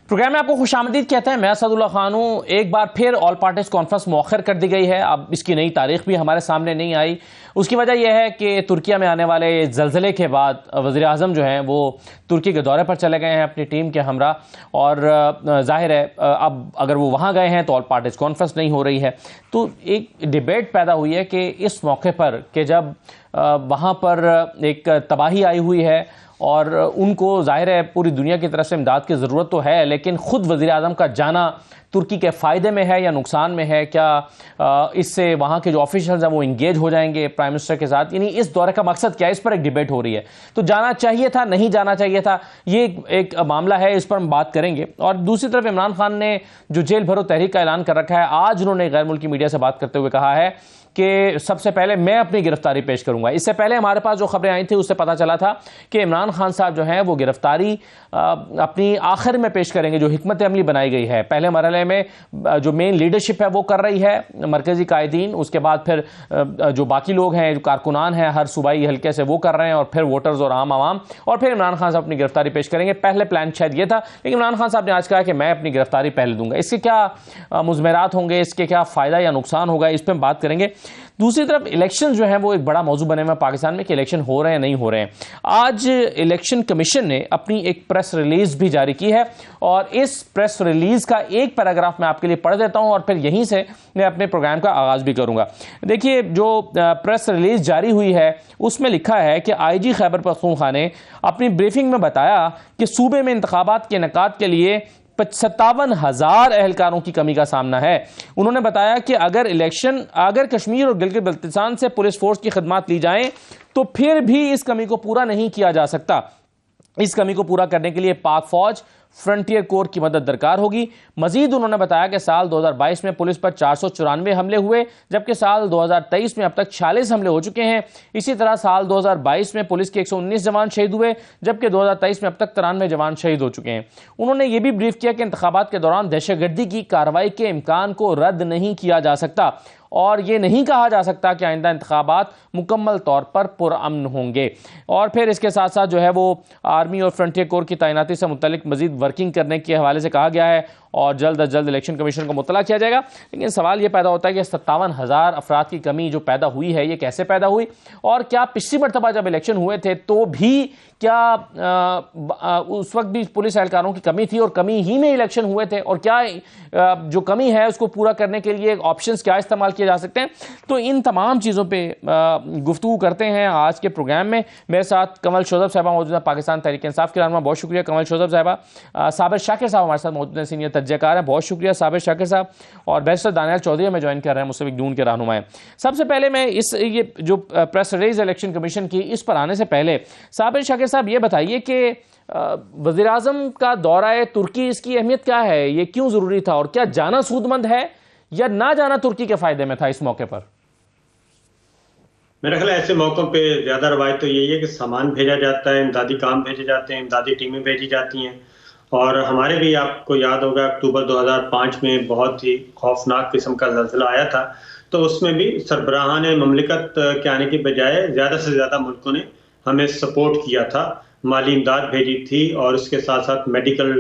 Programme में आपको खुशामदीद कहते हैं। मैं असदुल्ला खान हूं। एक बार फिर ऑल पार्टीज कॉन्फ्रेंस मौखर कर दी गई है। अब इसकी नई तारीख भी हमारे सामने नहीं आई। उसकी वजह यह है कि तुर्किया में आने वाले जल्जले के बाद वज़ीर आज़म जो हैं वो तुर्की के दौरे पर चले गए हैं अपनी टीम के हमरा, और जाहिर है अब अगर वो वहाँ गए हैं तो ऑल पार्टीज कॉन्फ्रेंस नहीं हो रही है। तो एक डिबेट पैदा हुई है कि इस मौके पर कि जब वहाँ पर एक तबाही आई हुई है और उनको जाहिर है पूरी दुनिया की तरफ से इमदाद की ज़रूरत तो है, लेकिन ख़ुद वज़ीर आज़म का जाना तुर्की के फ़ायदे में है या नुकसान में है? क्या इससे वहाँ के जो ऑफिशियल्स हैं वो इंगेज हो जाएंगे प्राइम मिनिस्टर के साथ? यानी इस दौरे का मकसद क्या है, इस पर एक डिबेट हो रही है। तो जाना चाहिए था, नहीं जाना चाहिए था, ये एक मामला है, इस पर हम बात करेंगे। और दूसरी तरफ इमरान खान ने जो जेल भरो तहरीक का ऐलान कर रखा है, आज उन्होंने गैर मुल्की मीडिया से बात करते हुए कहा है कि सबसे पहले मैं अपनी गिरफ्तारी पेश करूंगा। इससे पहले हमारे पास जो खबरें आई थी उससे पता चला था कि इमरान खान साहब जो हैं वो गिरफ्तारी अपनी आखिर में पेश करेंगे। जो हिकमत अमली बनाई गई है, पहले मरहले में जो मेन लीडरशिप है वो कर रही है मरकजी कायदीन, उसके बाद फिर जो बाकी लोग हैं, जो कारकुनान हैं हर सूबाई हल्के से, वो कर रहे हैं, और फिर वोटर्स और आम आवाम, और फिर इमरान खान साहब अपनी गिरफ्तारी पेश करेंगे। पहले प्लान शायद ये था, लेकिन इमरान खान साहब ने आज कहा कि मैं अपनी गिरफ्तारी पहले दूंगा। इसके क्या मुज़मरात होंगे, इसके क्या फ़ायदा या नुकसान होगा, इस पर हम बात करेंगे। दूसरी तरफ इलेक्शन जो है वो एक बड़ा मौजू बने हुए हैं पाकिस्तान में कि इलेक्शन हो रहे हैं नहीं हो रहे हैं। आज इलेक्शन कमीशन ने अपनी एक प्रेस रिलीज भी जारी की है, और इस प्रेस रिलीज का एक पैराग्राफ मैं आपके लिए पढ़ देता हूं और फिर यहीं से मैं अपने प्रोग्राम का आगाज भी करूंगा। देखिए, जो प्रेस रिलीज जारी हुई है उसमें लिखा है कि आईजी खैबर पख्तूनख्वा ने अपनी ब्रीफिंग में बताया कि सूबे में इंतखाबात के इनेकाद के लिए 57,000 एहलकारों की कमी का सामना है। उन्होंने बताया कि अगर कश्मीर और गिलगित बल्तिस्तान से पुलिस फोर्स की खिदमत ली जाए तो फिर भी इस कमी को पूरा नहीं किया जा सकता। इस कमी को पूरा करने के लिए पाक फौज, फ्रंटियर कोर की मदद दरकार होगी। मजीद उन्होंने बताया कि साल 2022 में पुलिस पर 494 हमले हुए, जबकि साल 2023 में अब तक 46 हमले हो चुके हैं। इसी तरह साल 2022 में पुलिस के 119 जवान शहीद हुए, जबकि 2023 में अब तक 93 जवान शहीद हो चुके हैं। उन्होंने ये भी ब्रीफ किया कि इंतखाबात के दौरान दहशतगर्दी की कार्रवाई के इम्कान को रद्द नहीं किया जा सकता, और ये नहीं कहा जा सकता कि आइंदा इंतखाबात मुकम्मल तौर पर पुरअमन होंगे। और फिर इसके साथ साथ जो है वो आर्मी और फ्रंटियर कोर की तैनाती से मुतल्लिक मजीद वर्किंग करने के हवाले से कहा गया है, और जल्द अज जल्द इलेक्शन कमीशन को मुतला किया जाएगा। लेकिन सवाल ये पैदा होता है कि 57,000 अफराद की कमी जो पैदा हुई है ये कैसे पैदा हुई, और क्या पिछली मरतबा जब इलेक्शन हुए थे तो भी क्या उस वक्त भी पुलिस एहलकारों की कमी थी और कमी ही में इलेक्शन हुए थे, और क्या जो कमी है उसको पूरा करने के लिए ऑप्शंस क्या इस्तेमाल किए जा सकते हैं? तो इन तमाम चीज़ों पर गुफ्तगू करते हैं आज के प्रोग्राम में। मेरे साथ कमल शोजब साहबा मौजूद है, पाकिस्तान तहरीक इंसाफ की रहनुमा। बहुत शुक्रिया कमल शोजब साहबा। साबिर शाकिर साहब हमारे साथ मौजूद हैं, सीनियर तज्ज़ेकार हैं। बहुत शुक्रिया साबिर शाकिर साहब। और बैरिस्टर दानियाल चौधरी हमें ज्वाइन कर रहे हैं, मुस्लिम नून के रहनुमा हैं। सबसे पहले मैं ये जो प्रेस रिलीज इलेक्शन कमीशन की, इस पर आने से पहले साबिर शाकिर साहब ये बताइए कि वज़ीर आज़म का दौरा तुर्की, इसकी अहमियत क्या है, ये क्यों ज़रूरी था, और क्या जाना सूदमंद है या ना जाना तुर्की के फ़ायदे में था इस मौके पर? मेरा ख्याल है ऐसे मौकों पे ज़्यादा रवायत तो यही है कि सामान भेजा जाता है, इमदादी काम भेजे जाते हैं, इमदादी टीमें भेजी जाती हैं। और हमारे भी, आपको याद होगा, अक्टूबर 2005 में बहुत ही खौफनाक किस्म का ज़ल्ज़ला आया था, तो उसमें भी सरबराहान ममलिकत के आने की बजाय ज़्यादा से ज़्यादा मुल्कों ने हमें सपोर्ट किया था, माली इमदाद भेजी थी, और उसके साथ साथ मेडिकल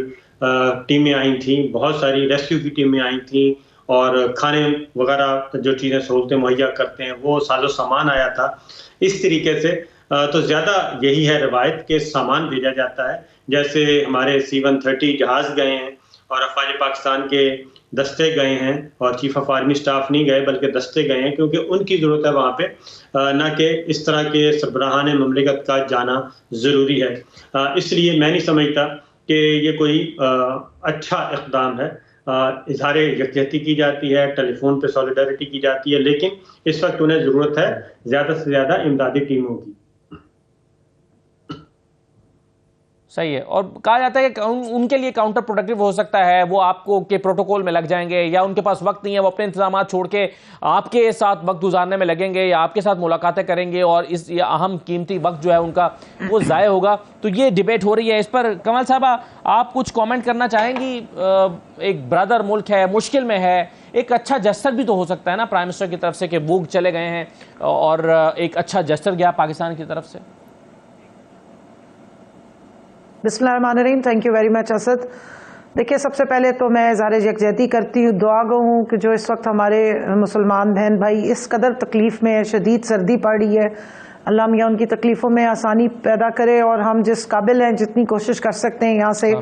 टीमें आई थी, बहुत सारी रेस्क्यू की टीमें आई थी, और खाने वगैरह जो चीज़ें सहूलतें मुहैया करते हैं वो साजो सामान आया था। इस तरीके से तो ज़्यादा यही है रवायत कि सामान भेजा जाता है। जैसे हमारे C-130 जहाज़ गए हैं और अफ़वाज पाकिस्तान के दस्ते गए हैं, और चीफ ऑफ आर्मी स्टाफ नहीं गए बल्कि दस्ते गए हैं, क्योंकि उनकी ज़रूरत है वहाँ पे, ना कि इस तरह के सरबराहान ममलिकत का जाना ज़रूरी है। इसलिए मैं नहीं समझता कि ये कोई अच्छा इक़दाम है। इज़हार यकजहती की जाती है, टेलीफोन पे सॉलिडारिटी की जाती है, लेकिन इस वक्त उन्हें ज़रूरत है ज़्यादा से ज़्यादा इमदादी टीमों की। सही है। और कहा जाता है कि उनके लिए काउंटर प्रोडक्टिव हो सकता है, वो आपको के प्रोटोकॉल में लग जाएंगे, या उनके पास वक्त नहीं है, वो अपने इंतजाम छोड़ के आपके साथ वक्त गुजारने में लगेंगे या आपके साथ मुलाकातें करेंगे, और इस ये अहम कीमती वक्त जो है उनका वो ज़ाय होगा। तो ये डिबेट हो रही है इस पर। कमल साहबा, आप कुछ कॉमेंट करना चाहेंगी? एक ब्रदर मुल्क है, मुश्किल में है, एक अच्छा जस्टर भी तो हो सकता है ना प्राइम मिनिस्टर की तरफ से कि वो चले गए हैं और एक अच्छा जस्टर गया पाकिस्तान की तरफ से। बिस्मिल्लाहिर्रहमानिर्रहीम। Thank you very much Asad. देखिए, सबसे पहले तो मैं इज़हार यकजहती करती हूँ, दुआ गो हूँ कि जो इस वक्त हमारे मुसलमान बहन भाई इस कदर तकलीफ़ में है, शदीद सर्दी पड़ रही है, अल्लाह मियाँ उनकी तकलीफ़ों में आसानी पैदा करे और हम जिस काबिल हैं जितनी कोशिश कर सकते हैं यहाँ से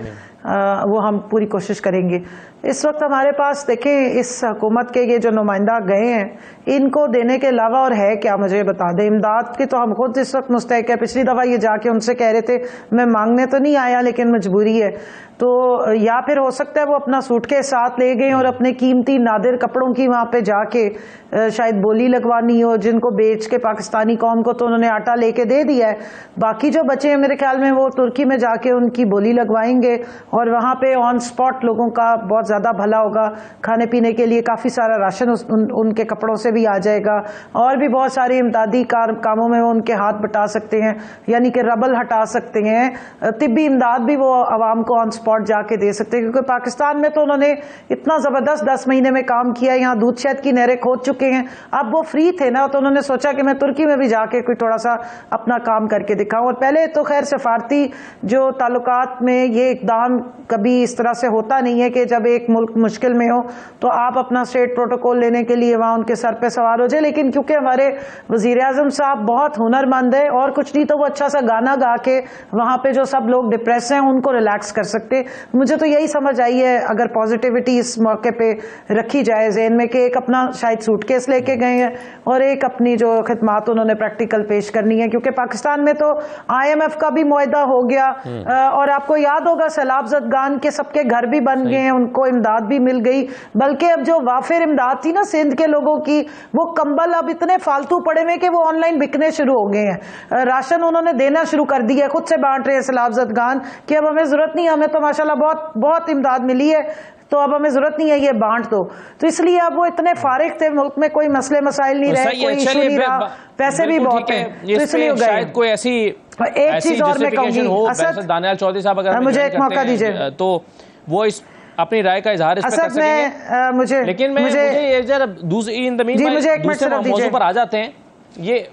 वो हम पूरी कोशिश करेंगे। इस वक्त हमारे पास देखें, इस हुकूमत के ये जो नुमाइंदा गए हैं, इनको देने के अलावा और है क्या, मुझे बता दें। इमदाद की तो हम खुद इस वक्त मुस्तहक है। पिछली दफ़ा ये जाके उनसे कह रहे थे मैं मांगने तो नहीं आया लेकिन मजबूरी है, तो या फिर हो सकता है वो अपना सूटकेस साथ ले गए और अपने कीमती नादिर कपड़ों की वहाँ पे जाके शायद बोली लगवानी हो, जिनको बेच के पाकिस्तानी कौम को तो उन्होंने आटा लेके दे दिया है, बाकी जो बचे हैं मेरे ख्याल में वो तुर्की में जाके उनकी बोली लगवाएंगे और वहाँ पे ऑन स्पॉट लोगों का बहुत ज़्यादा भला होगा। खाने पीने के लिए काफ़ी सारा राशन उनके कपड़ों से भी आ जाएगा और भी बहुत सारे इमदादी कामों में वो उनके हाथ बटा सकते हैं, यानी कि रबल हटा सकते हैं। तिब्बी इमदाद भी वो आवाम को ऑन स्पॉट जाके दे सकते हैं, क्योंकि पाकिस्तान में तो उन्होंने इतना ज़बरदस्त 10 महीने में काम किया, यहाँ दूध शहद की नहरें खोद चुके हैं। अब वो फ्री थे ना, तो उन्होंने सोचा कि मैं तुर्की में भी जाके कोई थोड़ा सा अपना काम करके दिखाऊं। और पहले तो खैर सफारती जो ताल्लुकात में ये इकदाम कभी इस तरह से होता नहीं है कि जब एक मुल्क मुश्किल में हो तो आप अपना स्टेट प्रोटोकॉल लेने के लिए वहाँ उनके सर पे सवार हो जाए, लेकिन क्योंकि हमारे वज़ीर आज़म साहब बहुत हुनरमंद है और कुछ नहीं तो वो अच्छा सा गाना गा के वहाँ पे जो सब लोग डिप्रेस हैं उनको रिलैक्स कर सकते। मुझे तो यही समझ आई है, अगर पॉजिटिविटी इस मौके पे रखी जाए जहन में, कि एक अपना शायद सूटकेस लेके गए हैं और एक अपनी जो खिदमात उन्होंने प्रैक्टिकल पेश करनी है, क्योंकि पाकिस्तान में तो IMF का भी मुआहदा हो गया और आपको याद होगा सैलाब ज़दगान के सबके घर भी बन गए हैं, उनको इमदाद भी मिल गई। बल्कि अब जो वाफिर इमदाद थी ना सिंध के लोगों की, वो कंबल अब इतने फालतू पड़े हुए कि वो ऑनलाइन बिकने शुरू हो गए हैं। राशन उन्होंने देना शुरू कर दिया, खुद से बांट रहे हैं सैलाब ज़दगान कि अब हमें जरूरत नहीं, हमें तो माशाल्लाह बहुत बहुत इमदाद मिली है, तो अब हमें जरूरत नहीं है, ये बांट दो। तो इसलिए अब वो इतने फारिग थे, मुल्क में कोई मसले मसाइल नहीं रहे, कोई इशू नहीं रहा, पैसे भी बहुत हैं, तो इसलिए हो गए। शायद कोई ऐसी एक चीज और मैं कहूंगी, दानियाल चौधरी साहब अगर मुझे एक मौका दीजिए तो वो इस अपनी राय का इजहार इस पर कर सकेंगे। मुझे लेकिन मुझे ये जरा दूसरी दूसरे मौजू पर आ जाते हैं। ये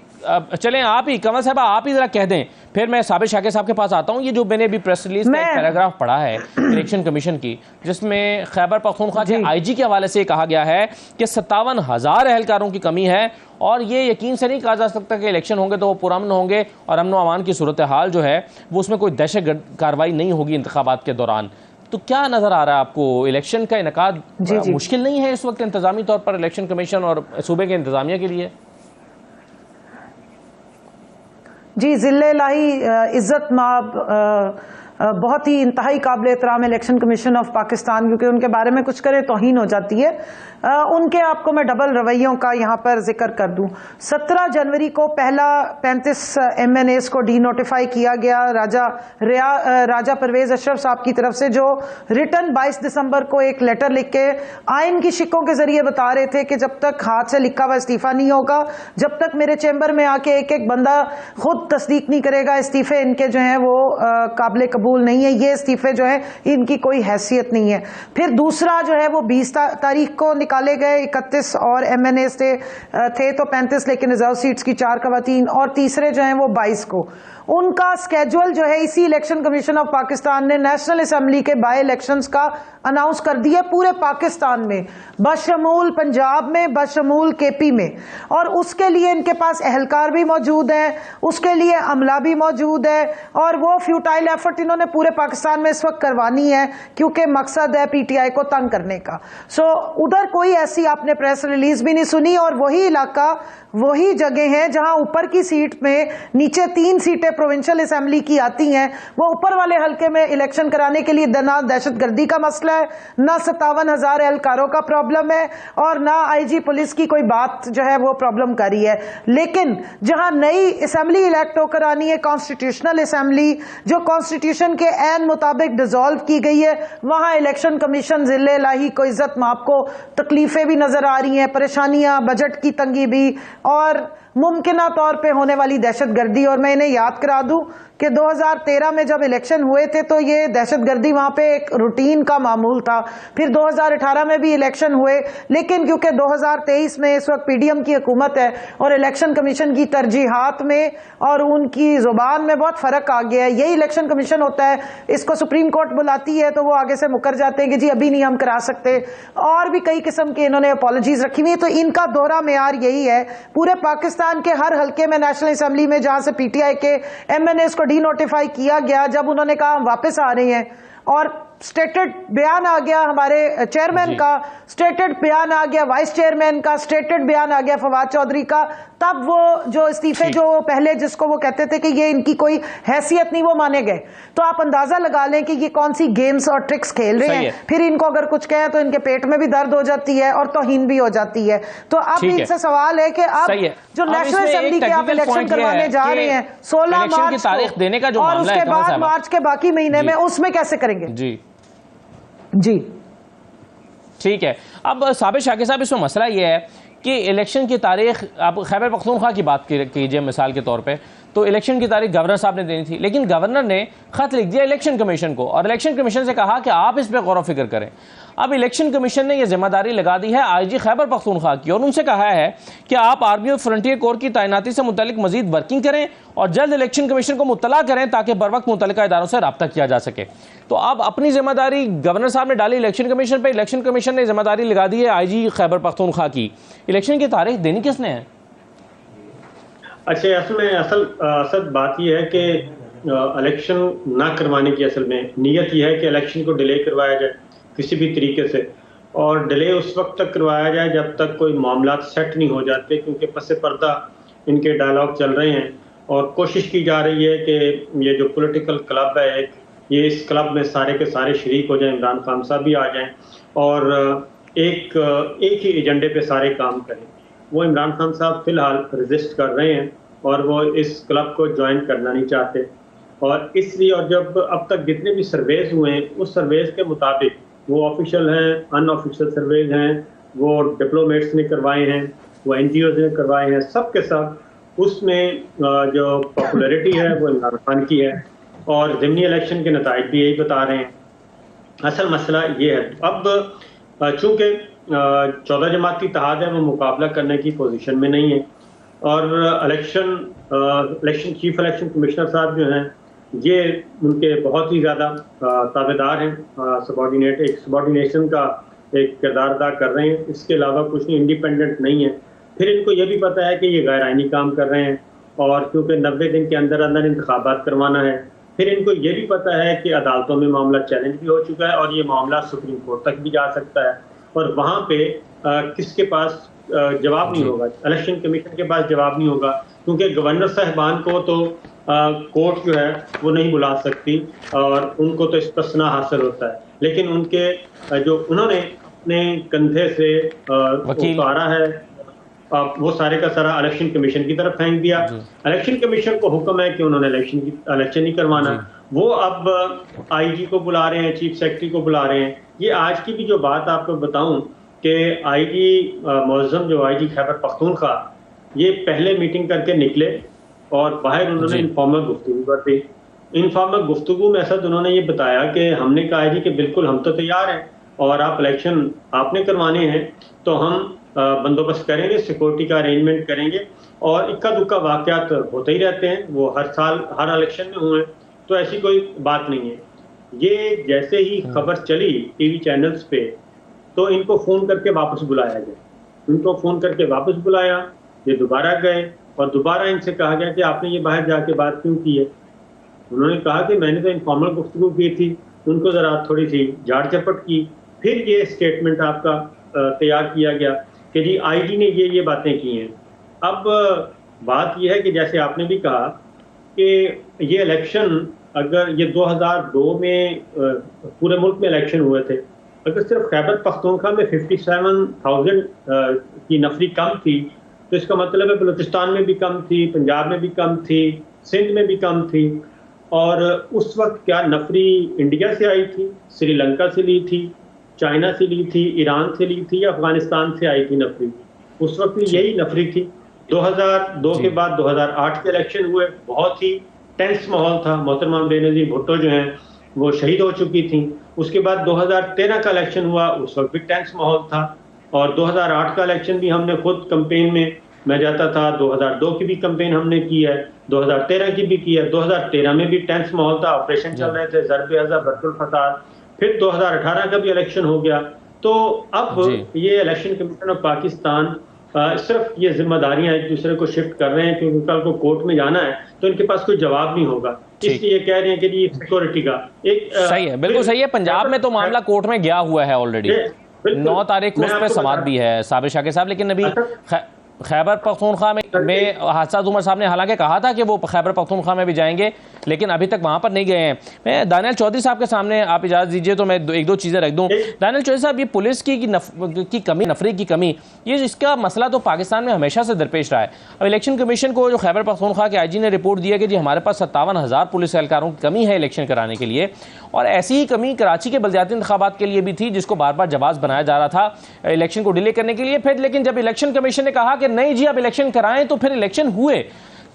चलें, आप ही कंवल साहब आप ही जरा कह दें, फिर मैं साबिर शाकिर साहब के पास आता हूँ। ये जो मैंने अभी प्रेस रिलीज में एक पैराग्राफ पढ़ा है इलेक्शन कमीशन की, जिसमें खैबर पख्तूनख्वा के IG के हवाले से कहा गया है कि 57,000 एहलकारों की कमी है और ये यकीन से नहीं कहा जा सकता कि इलेक्शन होंगे तो वो पुरअमन होंगे और अमन व अमान की सूरत हाल जो है वो उसमें कोई दहशत कार्रवाई नहीं होगी इंतखाबात के दौरान। तो क्या नजर आ रहा है आपको, इलेक्शन का इनकाद मुश्किल नहीं है इस वक्त इंतजामी तौर पर इलेक्शन कमीशन और सूबे के इंतजामिया के लिए? जी, ज़िले लाही इज़्ज़त माब बहुत ही इंतहाई काबिल एहतराम इलेक्शन कमीशन ऑफ पाकिस्तान, क्योंकि उनके बारे में कुछ करे तौहीन हो जाती है। उनके आपको मैं डबल रवैयों का यहाँ पर जिक्र कर दूँ। 17 जनवरी को पहला 35 MNAs को डी नोटिफाई किया गया राजा परवेज अशरफ साहब की तरफ से, जो रिटर्न 22 दिसंबर को एक लेटर लिख के आइन की शिकों के जरिए बता रहे थे कि जब तक हाथ से लिखा हुआ इस्तीफा नहीं होगा, जब तक मेरे चैम्बर में आके एक एक बंदा खुद तस्दीक नहीं करेगा इस्तीफे इनके जो हैं वो काबिल कबूल नहीं है, ये इस्तीफे जो है इनकी कोई हैसियत नहीं है। फिर दूसरा जो है वो 20 तारीख को निकाले गए, 31 और MNAs थे तो 35, लेकिन रिजर्व सीट्स की 4 खवातीन, और तीसरे जो है वो 22 को। उनका स्केड्यूल जो है इसी इलेक्शन कमीशन ऑफ पाकिस्तान ने नेशनल असेंबली के बाय इलेक्शंस का अनाउंस कर दिया पूरे पाकिस्तान में, बशमूल पंजाब में, बशमूल KP में, और उसके लिए इनके पास एहलकार भी मौजूद हैं, उसके लिए अमला भी मौजूद है, और वो फ्यूटाइल एफर्ट इन्होंने पूरे पाकिस्तान में इस वक्त करवानी है क्योंकि मकसद है PTI को तंग करने का। सो उधर कोई ऐसी आपने प्रेस रिलीज भी नहीं सुनी, और वही इलाका वही जगह है जहां ऊपर की सीट में नीचे 3 सीटें प्रोविंशियल असेंबली की आती हैं, वो ऊपर वाले हल्के में इलेक्शन कराने के लिए ना दहशतगर्दी का मसला है, ना 57,000 एहलकारों का प्रॉब्लम है, और ना IG पुलिस की कोई बात जो है वो प्रॉब्लम करी है। लेकिन जहां नई असेंबली इलेक्ट होकर आनी है, कॉन्स्टिट्यूशनल असेंबली जो कॉन्स्टिट्यूशन के ऐन मुताबिक डिसॉल्व की गई है, वहां इलेक्शन कमीशन जिले लाही को इज्जत माप को तकलीफें भी नजर आ रही हैं, परेशानियां, बजट की तंगी भी, और मुमकिना तौर पे होने वाली दहशतगर्दी। और मैं इन्हें याद करा दूं कि 2013 में जब इलेक्शन हुए थे तो ये दहशतगर्दी वहां पे एक रूटीन का मामूल था। फिर 2018 में भी इलेक्शन हुए, लेकिन क्योंकि 2023 में इस वक्त पीडीएम की हुकूमत है और इलेक्शन कमीशन की तरजीहात में और उनकी जुबान में बहुत फर्क आ गया है। यही इलेक्शन कमीशन होता है, इसको सुप्रीम कोर्ट बुलाती है तो वो आगे से मुकर जाते हैं कि जी अभी नहीं हम करा सकते, और भी कई किस्म के इन्होंने अपॉलॉजीज रखी हुई है। तो इनका दोहरा मेयार यही है। पूरे पाकिस्तान के हर हल्के में नेशनल असेंबली में जहां से पीटीआई के एमएनएस को डी नोटिफाई किया गया, जब उन्होंने कहा हम वापस आ रहे हैं और स्टेटेड बयान आ गया हमारे चेयरमैन का, स्टेटेड बयान आ गया वाइस चेयरमैन का, स्टेटेड बयान आ गया फवाद चौधरी का, तब वो जो इस्तीफे जो पहले जिसको वो कहते थे कि ये इनकी कोई हैसियत नहीं, वो माने गए। तो आप अंदाजा लगा लें कि ये कौन सी गेम्स और ट्रिक्स खेल रहे हैं। फिर इनको अगर कुछ कहें तो इनके पेट में भी दर्द हो जाती है और तौहीन भी हो जाती है। तो अब इनसे सवाल है कि अब जो नेशनल असेंबली के आप इलेक्शन करवाने जा रहे हैं 16 मार्च की तारीख देने का जो और उसके बाद मार्च के बाकी महीने में, उसमें कैसे करेंगे? जी ठीक है। अब साबिर शाकिर साहब, इसमें मसला ये है कि इलेक्शन की तारीख, आप खैबर पख्तूनख्वा की बात कीजिए मिसाल के तौर पे, तो इलेक्शन की तारीख गवर्नर साहब ने देनी थी, लेकिन गवर्नर ने खत लिख दिया इलेक्शन कमीशन को और इलेक्शन कमीशन से कहा कि आप इस पर गौर व फिक्र करें। अब इलेक्शन कमीशन ने यह जिम्मेदारी लगा दी है आईजी खैबर पख्तूनख्वा की और उनसे कहा है कि आप आर्मी और फ्रंटियर कोर की तैनाती से मुतल्लिक मजीद वर्किंग करें और जल्द इलेक्शन कमीशन को मुत्तला करें ताकि बर वक्त मुतल्लिका इदारों से रब्ता किया जा सके। तो अब अपनी जिम्मेदारी गवर्नर साहब ने डाली इलेक्शन कमीशन पर, इलेक्शन कमीशन ने जिम्मेदारी लगा दी है आईजी खैबर पख्तूनख्वा की। इलेक्शन की तारीख देनी किसने है? अच्छा, असल बात यह है कि इलेक्शन ना करवाने की असल में नीयत यह है कि इलेक्शन को डिले करवाया जाए किसी भी तरीके से, और डिले उस वक्त तक करवाया जाए जब तक कोई मामला सेट नहीं हो जाते, क्योंकि पसे पर्दा इनके डायलॉग चल रहे हैं और कोशिश की जा रही है कि ये जो पॉलिटिकल क्लब है एक, ये इस क्लब में सारे के सारे शरीक हो जाएं, इमरान खान साहब भी आ जाएं और एक ही एजेंडे पे सारे काम करें। वो इमरान खान साहब फिलहाल रेजिस्ट कर रहे हैं और वो इस क्लब को ज्वाइन करना नहीं चाहते, और इसलिए और जब अब तक जितने भी सर्वेज हुए हैं उस सर्वेज के मुताबिक, वो ऑफिशियल हैं, अनऑफिशियल सर्वेज हैं, वो डिप्लोमेट्स ने करवाए हैं, वो एनजीओ ने करवाए हैं, सब के सब उसमें जो पॉपुलैरिटी है वो इमरान खान की है और ज़िमनी इलेक्शन के नताइज भी यही बता रहे हैं। असल मसला ये है, अब चूँकि 14 जमाती इत्तेहाद है वो मुकाबला करने की पोजीशन में नहीं है और इलेक्शन चीफ इलेक्शन कमिश्नर साहब जो हैं ये उनके बहुत ही ज़्यादा ताबेदार हैं, सबॉर्डिनेशन का एक किरदार अदा कर रहे हैं, इसके अलावा कुछ नहीं, इंडिपेंडेंट नहीं है। फिर इनको ये भी पता है कि ये गैर आइनी काम कर रहे हैं और क्योंकि 90 दिन के अंदर अंदर इंतखाबात करवाना है। फिर इनको ये भी पता है कि अदालतों में मामला चैलेंज भी हो चुका है और ये मामला सुप्रीम कोर्ट तक भी जा सकता है और वहाँ पे किसके पास जवाब नहीं होगा, इलेक्शन कमीशन के पास जवाब नहीं होगा, क्योंकि गवर्नर साहिबान को तो कोर्ट जो है वो नहीं बुला सकती और उनको तो इस्तिस्ना हासिल होता है, लेकिन उनके जो उन्होंने अपने कंधे से उतारा है वो सारे का सारा इलेक्शन कमीशन की तरफ फेंक दिया। इलेक्शन कमीशन को हुक्म है कि उन्होंने इलेक्शन नहीं करवाना, वो अब आईजी को बुला रहे हैं, चीफ सेक्रेटरी को बुला रहे हैं। ये आज की भी जो बात आपको बताऊं कि आईजी मुअज़्ज़म जो आईजी खैबर पख्तूनख्वा ये पहले मीटिंग करके निकले और बाहर उन्होंने इनफॉर्मल गुफ्तगू कर दी। इनफॉर्मल गुफ्तगू में असद उन्होंने ये बताया कि हमने कहा है कि बिल्कुल हम तो तैयार हैं और आप इलेक्शन आपने करवाने हैं तो हम बंदोबस्त करेंगे, सिक्योरिटी का अरेंजमेंट करेंगे और इक्का दुक्का वाक़यात होते ही रहते हैं, वो हर साल हर इलेक्शन में हुए, तो ऐसी कोई बात नहीं है। ये जैसे ही खबर चली टीवी चैनल्स पे तो इनको फ़ोन करके वापस बुलाया गया, इनको फ़ोन करके वापस बुलाया, ये दोबारा गए और दोबारा इनसे कहा गया कि आपने ये बाहर जाके बात क्यों की है। उन्होंने कहा कि मैंने तो इनफॉर्मल गुफ्तगू की थी, उनको ज़रा थोड़ी सी झाड़ झपट की, फिर ये स्टेटमेंट आपका तैयार किया गया कि जी आईजी ने ये बातें की हैं। अब बात यह है कि जैसे आपने भी कहा कि ये इलेक्शन अगर ये 2002 में पूरे मुल्क में इलेक्शन हुए थे, अगर सिर्फ खैबर पख्तूनख्वा में 57,000 की नफरी कम थी तो इसका मतलब है बलूचिस्तान में भी कम थी, पंजाब में भी कम थी, सिंध में भी कम थी। और उस वक्त क्या नफरी इंडिया से आई थी, श्रीलंका से ली थी, चाइना से ली थी, ईरान से ली थी या अफगानिस्तान से आई थी नफरी? उस वक्त यही नफरी थी। 2002 के बाद 2008 के इलेक्शन हुए, बहुत ही टेंस माहौल था। मोहतरमा बेनज़ीर भुट्टो जो हैं वो शहीद हो चुकी थी। उसके बाद 2013 का इलेक्शन हुआ, उस वक्त भी टेंस माहौल था। और 2008 का इलेक्शन भी हमने खुद कैंपेन में मैं जाता था, 2002 की भी कैंपेन हमने की है, 2013 की भी की है। 2013 में भी टेंस माहौल था, ऑपरेशन चल रहे थे, ज़रब-ए-अज़ब, बरकुल फसाद। फिर 2018 का भी इलेक्शन हो गया। तो अब ये इलेक्शन कमीशन ऑफ पाकिस्तान सिर्फ ये जिम्मेदारियां एक दूसरे को शिफ्ट कर रहे हैं, क्योंकि कल को कोर्ट में जाना है तो इनके पास कोई जवाब नहीं होगा, इसलिए कह रहे हैं कि ये सिक्योरिटी का एक सही है, बिल्कुल सही है। पंजाब में तो मामला कोर्ट में गया हुआ है ऑलरेडी, 9 तारीख को उस पर समाअत भी है साबिर शाकिर साहब। लेकिन अभी खैबर पख्तूनख्वा में हादसा उमर साहब ने हालांकि कहा था कि वो खैबर पख्तूनख्वा में भी जाएंगे, लेकिन अभी तक वहां पर नहीं गए हैं। मैं दानियल चौधरी साहब के सामने, आप इजाज़त दीजिए तो मैं एक दो चीज़ें रख दूं। दानियल चौधरी साहब, ये पुलिस की कमी, नफरी की कमी, ये इसका मसला तो पाकिस्तान में हमेशा से दरपेश रहा है। अब इलेक्शन कमीशन को जो खैबर पख्तूनख्वा के IG ने रिपोर्ट दिया कि जी हमारे पास 57,000 पुलिस एहलकारों की कमी है इलेक्शन कराने के लिए, और ऐसी ही कमी कराची के बलदियाती इंतखाबात के लिए भी थी, जिसको बार बार जवाब बनाया जा रहा था इलेक्शन को डिले करने के लिए। फिर लेकिन जब इलेक्शन कमीशन ने कहा कि नहीं जी अब इलेक्शन कराएं, तो फिर इलेक्शन हुए।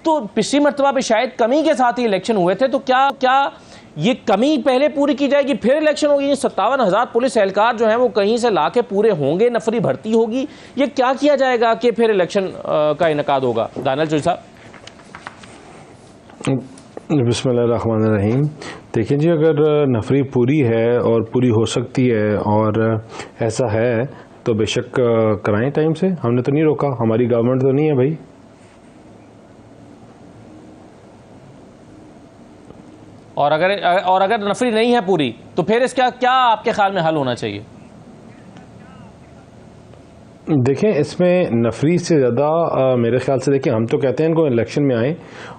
तो पिछली मरतबा पे शायद कमी के साथ ही इलेक्शन हुए थे, तो क्या ये कमी पहले पूरी की जाएगी फिर इलेक्शन होगी? 57,000 पुलिस एहलकार जो हैं वो कहीं से लाके पूरे होंगे, नफरी भर्ती होगी, ये क्या किया जाएगा कि फिर इलेक्शन का इनेकाद होगा? दानियल चौधरी साहब। बिस्मिल्लाहिर्रहमानिर्रहीम। देखिए जी, अगर नफरी पूरी है और पूरी हो सकती है और ऐसा है तो बेशक कराएं टाइम से, हमने तो नहीं रोका, हमारी गवर्नमेंट तो नहीं है भाई। और अगर नफरी नहीं है पूरी तो फिर इसका क्या आपके ख्याल में हल होना चाहिए? देखें, इसमें नफरी से ज़्यादा मेरे ख्याल से, देखिए हम तो कहते हैं इनको इलेक्शन में आए